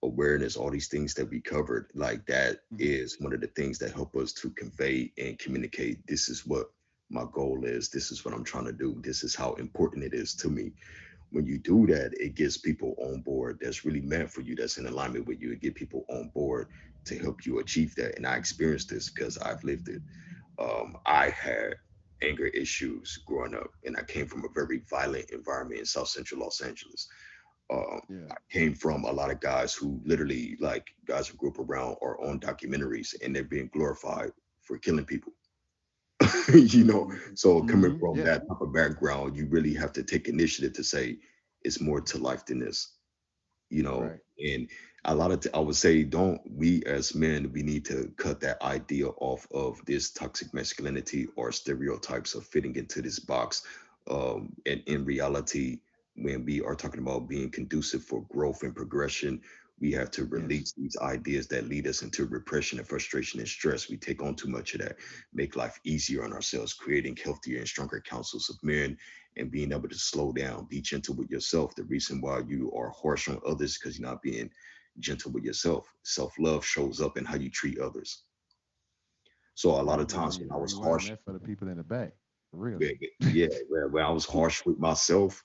Speaker 2: awareness, all these things that we covered, like that
Speaker 1: Hmm.
Speaker 2: is one of the things that help us to convey and communicate, this is what my goal is, this is what I'm trying to do, this is how important it is to me. When you do that, it gets people on board that's really meant for you, that's in alignment with you, and get people on board to help you achieve that. And I experienced this because I've lived it. I had anger issues growing up, and I came from a very violent environment in South Central Los Angeles.
Speaker 1: Yeah.
Speaker 2: I came from a lot of guys who literally, like guys who grew up around or on documentaries, and they're being glorified for killing people. you know, so coming
Speaker 1: Hmm.
Speaker 2: from
Speaker 1: Yeah.
Speaker 2: that type of background, you really have to take initiative to say it's more to life than this,
Speaker 1: Right.
Speaker 2: and a lot of I would say, don't we as men, we need to cut that idea off of this toxic masculinity or stereotypes of fitting into this box. And in reality, when we are talking about being conducive for growth and progression, we have to
Speaker 1: Yes.
Speaker 2: release these ideas that lead us into repression and frustration and stress. We take on too much of that, make life easier on ourselves, creating healthier and stronger councils of men, and being able to slow down, be gentle with yourself. The reason why you are harsh on others because you're not being gentle with yourself. Self love shows up in how you treat others. So a lot of
Speaker 1: Let
Speaker 2: times
Speaker 1: me
Speaker 2: when I was
Speaker 1: rewind
Speaker 2: harsh,
Speaker 1: that for the people in the back. For real.
Speaker 2: yeah, when I was harsh with myself,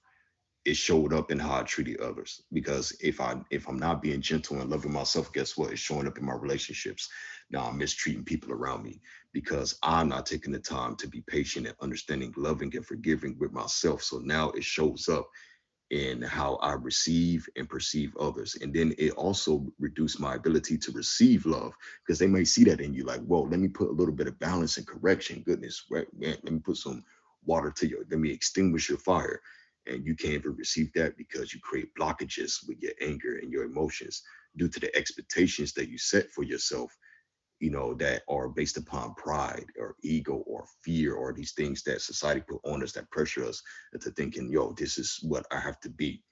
Speaker 2: it showed up in how I treated others. Because if I'm not being gentle and loving myself, guess what? It's showing up in my relationships. Now I'm mistreating people around me because I'm not taking the time to be patient and understanding, loving, and forgiving with myself. So now it shows up in how I receive and perceive others. And then it also reduced my ability to receive love because they may see that in you like, whoa, let me put a little bit of balance and correction. Goodness, right, man, let me put some water to your, let me extinguish your fire. And you can't even receive that because you create blockages with your anger and your emotions due to the expectations that you set for yourself, that are based upon pride or ego or fear or these things that society put on us that pressure us into thinking, yo, this is what I have to be.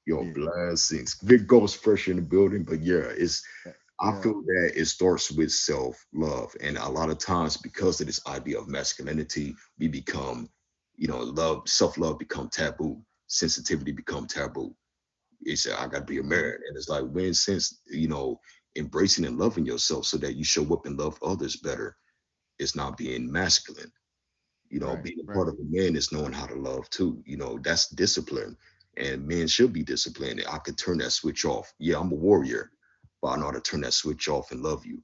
Speaker 2: Yo,
Speaker 1: Yeah.
Speaker 2: blessings. Big ghost pressure in the building. But yeah, I
Speaker 1: Yeah.
Speaker 2: feel that it starts with self-love. And a lot of times because of this idea of masculinity, we become, love, self-love become taboo, sensitivity become taboo. It's I gotta be a
Speaker 1: Hmm.
Speaker 2: man. And it's like when since embracing and loving yourself so that you show up and love others better is not being masculine.
Speaker 1: Right.
Speaker 2: Being a part
Speaker 1: Right.
Speaker 2: of a man is knowing how to love too. That's discipline. And men should be disciplined. I could turn that switch off. Yeah, I'm a warrior. but I know how to turn that switch off and love you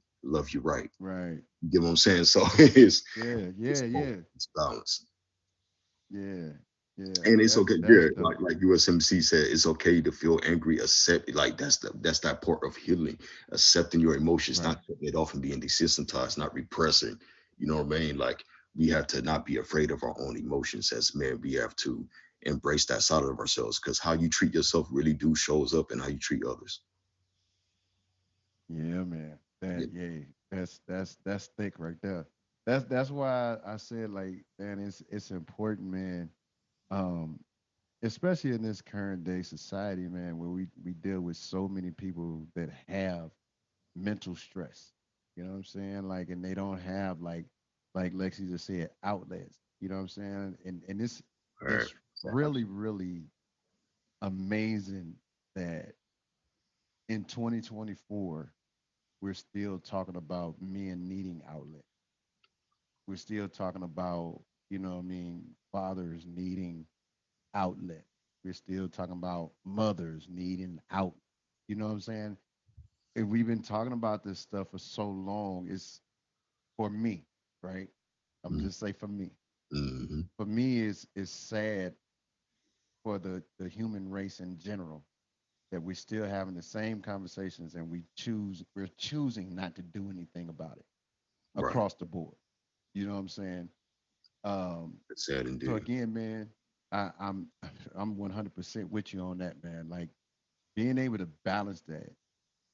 Speaker 2: right.
Speaker 1: Right.
Speaker 2: You get what I'm saying? So it's
Speaker 1: Yeah.
Speaker 2: it's,
Speaker 1: Yeah.
Speaker 2: all-
Speaker 1: Yeah.
Speaker 2: it's balance.
Speaker 1: Yeah. Yeah.
Speaker 2: And it's
Speaker 1: That's
Speaker 2: okay,
Speaker 1: that's
Speaker 2: yeah.
Speaker 1: dope.
Speaker 2: Like USMC said, it's okay to feel angry, accept like that's that part of healing, accepting your emotions,
Speaker 1: Right.
Speaker 2: not cutting it off and being desensitized, not repressing. You know what I mean? Like we have to not be afraid of our own emotions as men. We have to embrace that side of ourselves because how you treat yourself really do shows up in how you treat others.
Speaker 1: Yeah, man.
Speaker 2: Yeah.
Speaker 1: That yeah. That's thick right there. That's why I said like, man, it's important, man. Um, especially in this current day society, man, where we deal with so many people that have mental stress. You know what I'm saying? Like, and they don't have like Lexi just said, outlets. You know what I'm saying? And
Speaker 2: All right.
Speaker 1: it's really amazing that in 2024 we're still talking about men needing outlet. We're still talking about, you know what I mean, fathers needing outlet. We're still talking about mothers needing out. You know what I'm saying? And we've been talking about this stuff for so long. It's for me, right? I'm just say for me.
Speaker 2: Mm-hmm.
Speaker 1: For me, it's sad for the human race in general that we're still having the same conversations and we're choosing not to do anything about it
Speaker 2: Right.
Speaker 1: across the board. You know what I'm saying? Um,
Speaker 2: It's sad
Speaker 1: so
Speaker 2: indeed.
Speaker 1: again, man, I'm I'm 100% with you on that, man. Like being able to balance that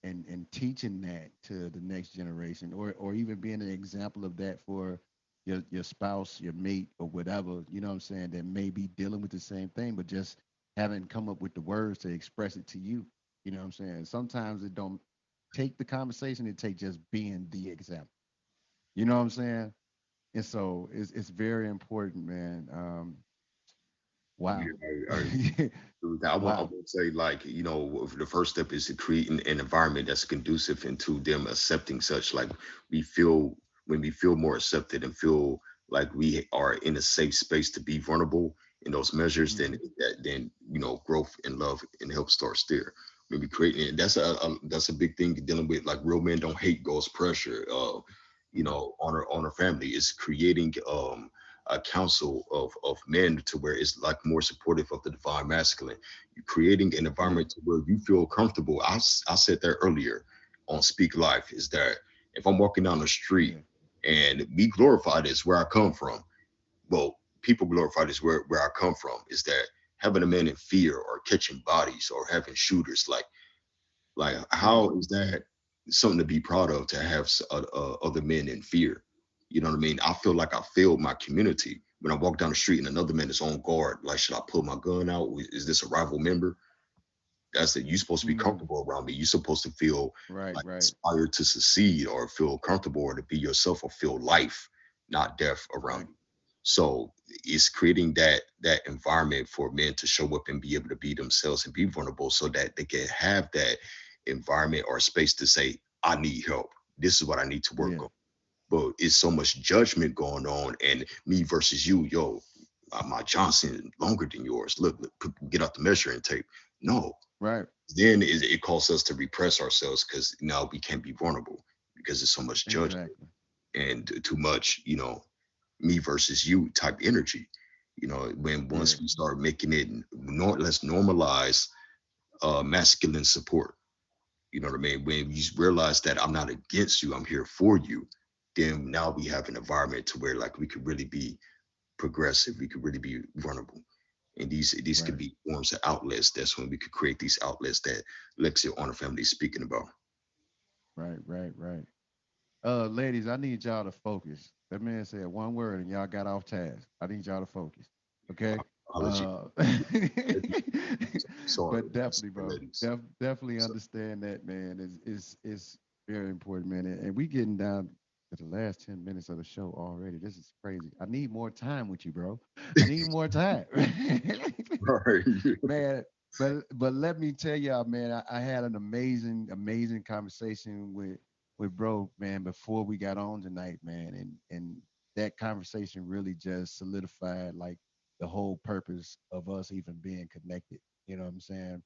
Speaker 1: and teaching that to the next generation, or even being an example of that for your spouse, your mate, or whatever. You know what I'm saying? That may be dealing with the same thing, but just haven't come up with the words to express it to you. You know what I'm saying? Sometimes it don't take the conversation; it take just being the example. You know what I'm saying? And so it's very important, man.
Speaker 2: Yeah,
Speaker 1: Wow.
Speaker 2: I
Speaker 1: Wow.
Speaker 2: would say, like, the first step is to create an environment that's conducive into them accepting such. Like, we feel when we feel more accepted and feel like we are in a safe space to be vulnerable in those measures, then
Speaker 1: Hmm.
Speaker 2: growth and love and help starts there. When we create, and that's a big thing dealing with. Like, real men don't hate ghost pressure.
Speaker 1: Hmm.
Speaker 2: On our family is creating a council of men to where it's like more supportive of the divine masculine. You're creating an
Speaker 1: Yeah.
Speaker 2: environment to where you feel comfortable. I said that earlier on Speak Life is that if I'm walking down the street
Speaker 1: Yeah.
Speaker 2: and we glorify this where I come from, well, people glorify this where I come from, is that having a man in fear or catching bodies or having shooters, like,
Speaker 1: Yeah.
Speaker 2: how is that something to be proud of to have other men in fear? You know what I mean? I feel like I failed my community when I walk down the street and another man is on guard. Like, should I pull my gun out? Is this a rival member? That's it. You're supposed to be
Speaker 1: Mm.
Speaker 2: comfortable around me. You're supposed to feel
Speaker 1: Right.
Speaker 2: like
Speaker 1: Right.
Speaker 2: inspired to succeed or feel comfortable or to be yourself or feel life, not death around
Speaker 1: Right.
Speaker 2: you. So it's creating that environment for men to show up and be able to be themselves and be vulnerable so that they can have that environment or space to say, I need help. This is what I need to work
Speaker 1: Yeah.
Speaker 2: on. But it's so much judgment going on and me versus you. Yo, my Johnson longer than yours. Look, get out the measuring tape. No,
Speaker 1: Right.
Speaker 2: then it calls us to repress ourselves because now we can't be vulnerable because there's so much judgment
Speaker 1: Exactly.
Speaker 2: and too much, me versus you type energy. When
Speaker 1: Yeah.
Speaker 2: once we start making it, let's normalize masculine support. You know what I mean? When you realize that I'm not against you, I'm here for you, then now we have an environment to where like we could really be progressive, we could really be vulnerable. And these could
Speaker 1: Right.
Speaker 2: be forms of outlets. That's when we could create these outlets that Lexi Honor family is speaking about.
Speaker 1: Right. Right. Right. Ladies, I need y'all to focus. That man said one word and y'all got off task. I need y'all to focus. Okay.
Speaker 2: Apology.
Speaker 1: Uh,
Speaker 2: Sorry,
Speaker 1: but definitely, bro.
Speaker 2: ladies.
Speaker 1: Definitely
Speaker 2: So,
Speaker 1: understand that, man. Is very important, man. And we getting down to the last 10 minutes of the show already. This is crazy. I need more time with you, bro. I need more time.
Speaker 2: right.
Speaker 1: Man, but let me tell y'all, man, I had an amazing conversation with bro, man, before we got on tonight, man, and that conversation really just solidified like the whole purpose of us even being connected. You know what I'm saying?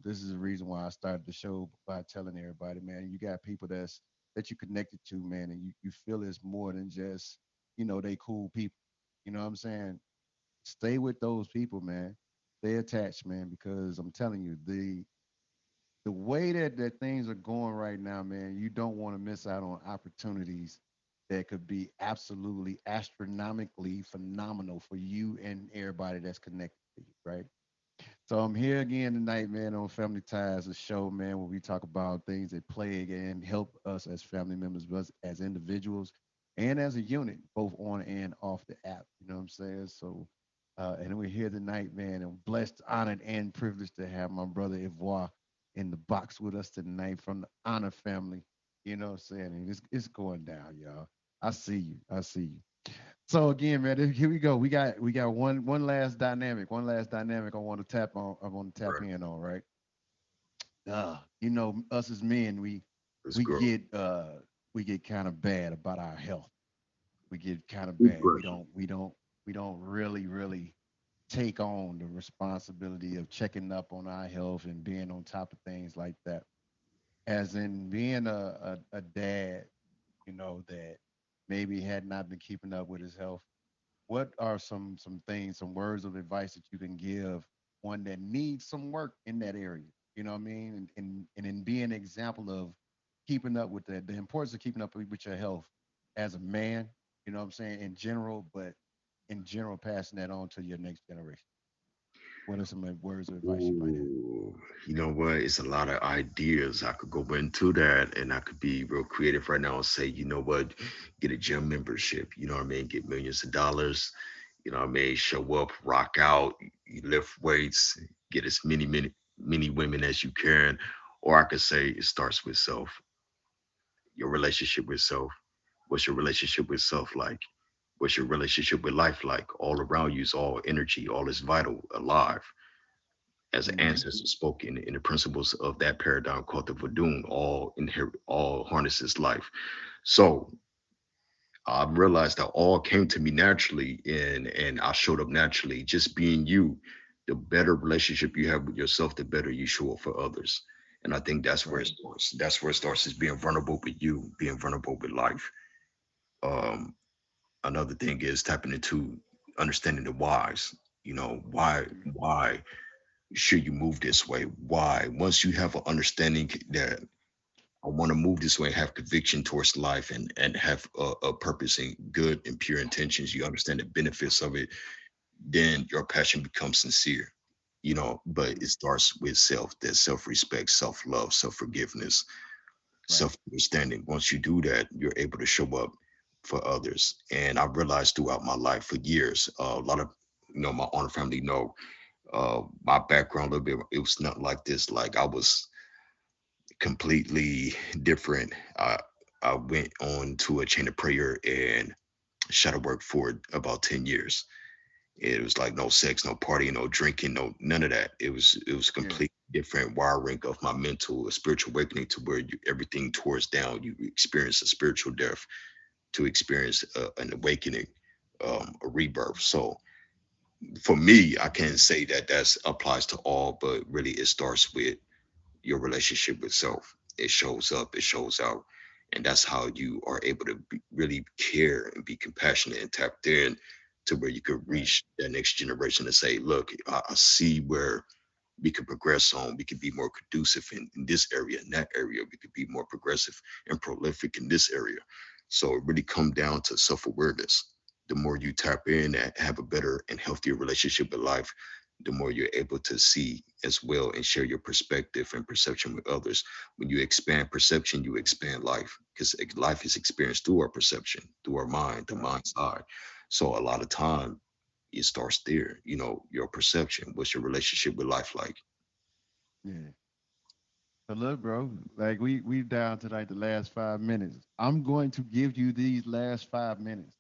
Speaker 1: This is the reason why I started the show by telling everybody, man, you got people that you connected to, man, and you feel it's more than just, they cool people. You know what I'm saying? Stay with those people, man. Stay attached, man, because I'm telling you, the way that things are going right now, man, you don't want to miss out on opportunities that could be absolutely astronomically phenomenal for you and everybody that's connected to you, right? So I'm here again tonight, man, on Family Ties, a show, man, where we talk about things that plague and help us as family members, but as individuals and as a unit, both on and off the app. You know what I'm saying? So, and we're here tonight, man. I'm blessed, honored, and privileged to have my brother Ivoire in the box with us tonight from the Honor family. You know what I'm saying? And it's going down, y'all. I see you. I see you. So again, man, here we go. We got one last dynamic I want to tap on. I want to tap
Speaker 2: Right.
Speaker 1: in on, right? Us as men,
Speaker 2: Let's
Speaker 1: we
Speaker 2: grow.
Speaker 1: get uh we get kind of bad about our health. We get kind of bad. We
Speaker 2: Toothbrush.
Speaker 1: don't we don't we don't really take on the responsibility of checking up on our health and being on top of things like that. As in being a dad, that maybe had not been keeping up with his health. What are some things, some words of advice that you can give one that needs some work in that area? You know what I mean? And in being an example of keeping up with the importance of keeping up with your health as a man, you know what I'm saying, in general, but in general, passing that on to your next generation. What are some words of advice you might have?
Speaker 2: Ooh, you know what? It's a lot of ideas. I could go into that and I could be real creative right now and say, you know what? Get a gym membership. You know what I mean? Get millions of dollars. You know what I mean? Show up, rock out, you lift weights, get as many women as you can. Or I could say it starts with self, your relationship with self. What's your relationship with self like? What's your relationship with life like? All around you is all energy, all is vital, alive. As an
Speaker 1: Mm-hmm.
Speaker 2: ancestor spoke in the principles of that paradigm called the Vodun, all inherit, all harnesses life. So I realized that all came to me naturally, and I showed up naturally. Just being you, the better relationship you have with yourself, the better you show up for others. And I think that's where it
Speaker 1: Right.
Speaker 2: starts. That's where it starts is being vulnerable with you, being vulnerable with life. Um, Another thing is tapping into understanding the whys. You know,
Speaker 1: Mm-hmm.
Speaker 2: why should you move this way? Why? Once you have an understanding that I want to move this way, have conviction towards life, and have a purpose and good and pure intentions, you understand the benefits of it, then your passion becomes sincere. You know, but
Speaker 1: Mm-hmm.
Speaker 2: it starts with self, that self-respect, self-love, self-forgiveness,
Speaker 1: Right.
Speaker 2: self-understanding. Once you do that, you're able to show up for others. And I realized throughout my life for years, a lot of my honor family know my background a little bit. It was not like this. Like I was completely different. I went on to a chain of prayer and shadow work for about 10 years. It was like no sex, no partying, no drinking, no none of that. It was
Speaker 1: Yeah.
Speaker 2: complete different wiring of my mental, a spiritual awakening to where everything towards down. You experience a spiritual death to experience an awakening, a rebirth. So for me, I can't say that that's applies to all, but really it starts with your relationship with self. It shows up, it shows out. And that's how you are able to really care and be compassionate and tapped in to where you could
Speaker 1: Right.
Speaker 2: reach that next generation and say, look, I see where we could progress on. We could be more conducive in this area, in that area. We could be more progressive and prolific in this area. So it really come down to self-awareness. The more you tap in and have a better and healthier relationship with life, the more you're able to see as well and share your perspective and perception with others. When you expand perception, you expand life because life is experienced through our perception, through our mind, the
Speaker 1: Right.
Speaker 2: mind's eye. So a lot of time it starts there. You know, your perception. What's your relationship with life like?
Speaker 1: Yeah. So look, bro, like we down to like the last 5 minutes. I'm going to give you these last 5 minutes.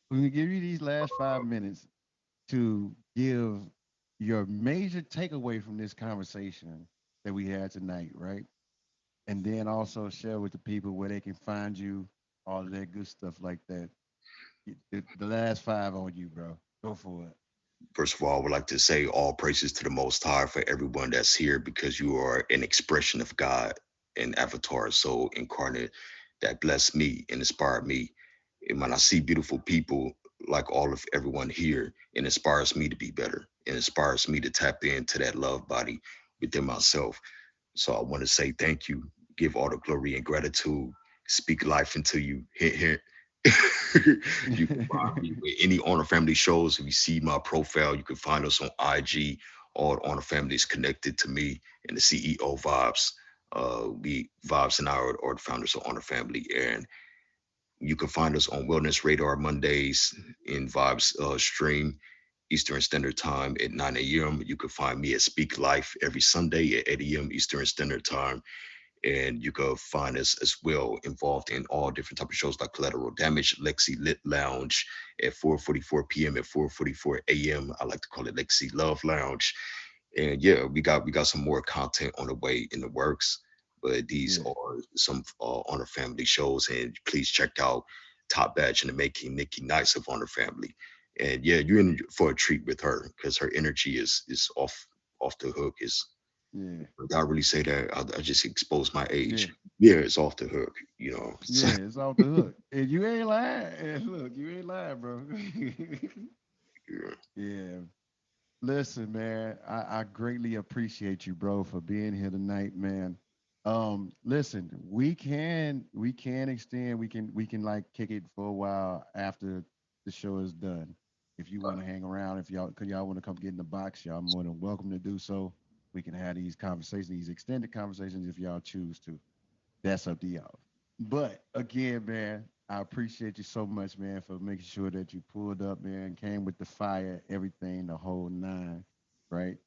Speaker 1: We're gonna give you these last 5 minutes to give your major takeaway from this conversation that we had tonight, right? And then also share with the people where they can find you, all of that good stuff like that. The last five on you, bro. Go for it.
Speaker 2: First of all, I would like to say all praises to the Most High for everyone that's here because you are an expression of God, an avatar, soul incarnate that blessed me and inspired me. And when I see beautiful people like all of everyone here, it inspires me to be better. It inspires me to tap into that love body within myself. So I want to say thank you, give all the glory and gratitude, speak life into you. Hint, hint. You can find me with any Honor Family shows. If you see my profile, you can find us on IG. All the Honor Family is connected to me and the CEO Vibes. We Vibes and I are the founders of Honor Family, and you can find us on Wellness Radar Mondays in Vibes stream. Eastern Standard Time at 9 a.m. You can find me at Speak Life every Sunday at 8 a.m. Eastern Standard Time. And you can find us as well involved in all different type of shows like Collateral Damage, Lexi Lit Lounge at 4:44 p.m. at 4:44 a.m. I like to call it Lexi Love Lounge. And yeah, we got some more content on the way in the works. But these
Speaker 1: Yeah,
Speaker 2: are some Honor Family shows, and please check out Top Batch in the Making, Nikki Nice of Honor Family. And yeah, you're in for a treat with her because her energy is off the hook. Is
Speaker 1: yeah,
Speaker 2: did I really say that? I just exposed my
Speaker 1: yeah,
Speaker 2: age. Yeah, it's off the hook. You know.
Speaker 1: yeah. It's off the hook, and you ain't lying. And look, you ain't lying, bro.
Speaker 2: Yeah.
Speaker 1: Yeah. Listen, man, I greatly appreciate you, bro, for being here tonight, man. Listen, we can extend, we can like kick it for a while after the show is done. If you want to hang around, if y'all want to come get in the box, y'all more than welcome to do so. We can have these conversations, these extended conversations if y'all choose to. That's up to y'all. But again, man, I appreciate you so much, man, for making sure that you pulled up, man, came with the fire, everything, the whole nine, right?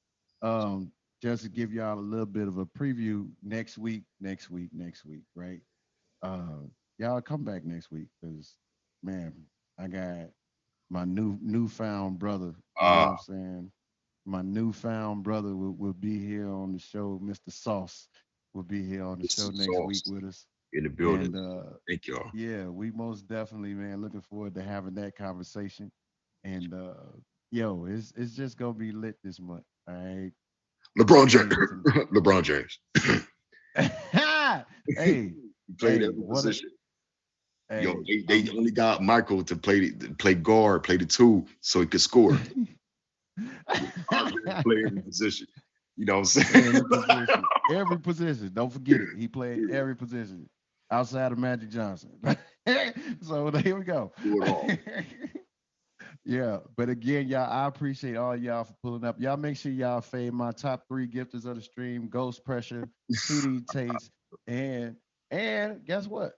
Speaker 1: Um, just to give y'all a little bit of a preview next week, right? Y'all come back next week because, man, I got my newfound brother. You know what I'm
Speaker 2: Ah,
Speaker 1: saying? My newfound brother will be here on the show. Mr. Sauce will be here on the
Speaker 2: this
Speaker 1: show
Speaker 2: is
Speaker 1: next week
Speaker 2: sauce
Speaker 1: with us.
Speaker 2: in the building.
Speaker 1: And
Speaker 2: Thank y'all.
Speaker 1: yeah, we most definitely, man, looking forward to having that conversation. And yo, it's just gonna be lit this month. All right.
Speaker 2: LeBron James.
Speaker 1: Again,
Speaker 2: LeBron James.
Speaker 1: hey,
Speaker 2: He played
Speaker 1: hey,
Speaker 2: every
Speaker 1: what a
Speaker 2: position. Yo,
Speaker 1: hey,
Speaker 2: they only got Michael to play guard, play the two, so he could score. LeBron James play every position. You know what I'm saying?
Speaker 1: every position. Every position. Don't forget it. He played every position outside of Magic Johnson. So here we go.
Speaker 2: Do it all.
Speaker 1: Yeah, but again, y'all, I appreciate all y'all for pulling up. Y'all make sure y'all fade my top three gifters of the stream: Ghost Pressure, TD Tates, and guess what?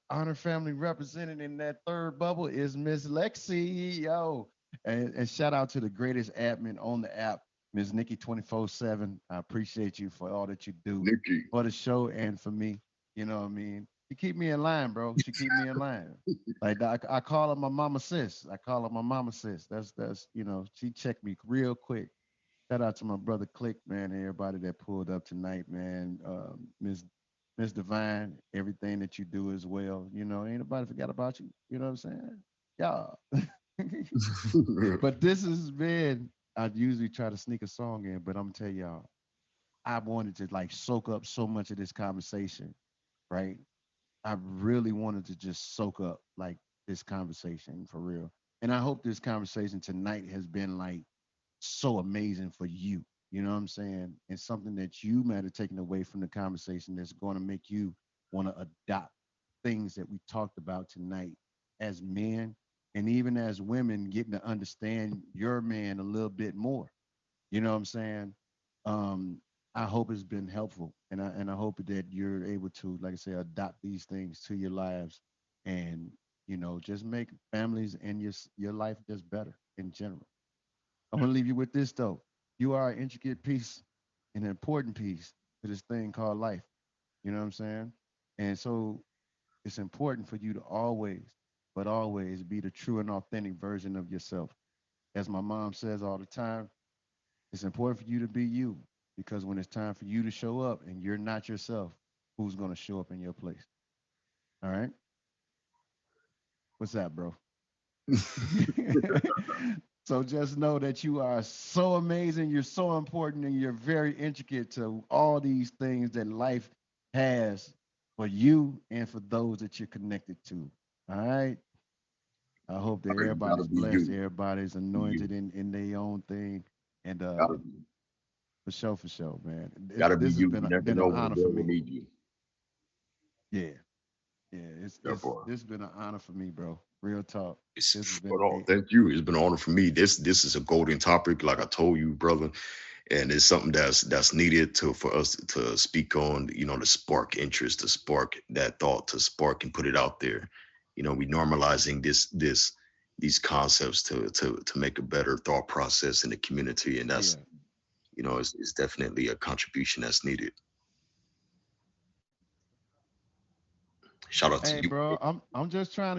Speaker 1: Honor Family represented in that third bubble is Miss Lexi, yo. And shout out to the greatest admin on the app, Miss Nikki 24/7. I appreciate you for all that you do
Speaker 2: Nikki.
Speaker 1: for the show and for me. You know what I mean? She keep me in line, bro. She keep me in line. Like I call her my mama sis. I call her my mama sis. That's she checked me real quick. Shout out to my brother Click, man, and everybody that pulled up tonight, man. Miss Divine, everything that you do as well. Ain't nobody forgot about you. You know what I'm saying? Yeah. But this has been. I usually try to sneak a song in, but I'm gonna tell y'all, I wanted to like soak up so much of this conversation, right? I really wanted to just soak up like this conversation for real. And I hope this conversation tonight has been like so amazing for you. You know what I'm saying? And something that you might have taken away from the conversation that's going to make you want to adopt things that we talked about tonight as men and even as women, getting to understand your man a little bit more. You know what I'm saying? Um, I hope it's been helpful, and I hope that you're able to, like I say, adopt these things to your lives, and just make families and your life just better in general. I'm gonna leave you with this though. You are an intricate piece, an important piece to this thing called life. You know what I'm saying? And so it's important for you to always, but always be the true and authentic version of yourself. As my mom says all the time, it's important for you to be you because when it's time for you to show up and you're not yourself, who's going to show up in your place? All right? What's that, bro? So just know that you are so amazing, you're so important, and you're very intricate to all these things that life has for you and for those that you're connected to. All right. I hope that
Speaker 2: All right, you gotta
Speaker 1: everybody's
Speaker 2: be
Speaker 1: blessed,
Speaker 2: you.
Speaker 1: everybody's
Speaker 2: Be you.
Speaker 1: anointed in their own thing. And
Speaker 2: Gotta be.
Speaker 1: for sure, man.
Speaker 2: Gotta be
Speaker 1: This has
Speaker 2: you. You never
Speaker 1: been an
Speaker 2: know when the
Speaker 1: honor for
Speaker 2: world will
Speaker 1: me.
Speaker 2: need you.
Speaker 1: Yeah, yeah.
Speaker 2: Therefore,
Speaker 1: This has been an honor for me, bro. Real talk.
Speaker 2: it's
Speaker 1: This has been
Speaker 2: spot on. Thank you. It's been an honor for me. This is a golden topic, like I told you, brother, and it's something that's needed to for us to speak on. You know, to spark interest, to spark that thought, to spark and put it out there. You know, we normalizing these concepts to make a better thought process in the community, and
Speaker 1: yeah.
Speaker 2: that's it's definitely a contribution that's needed. Shout out to
Speaker 1: Hey,
Speaker 2: you.
Speaker 1: bro. I'm just trying to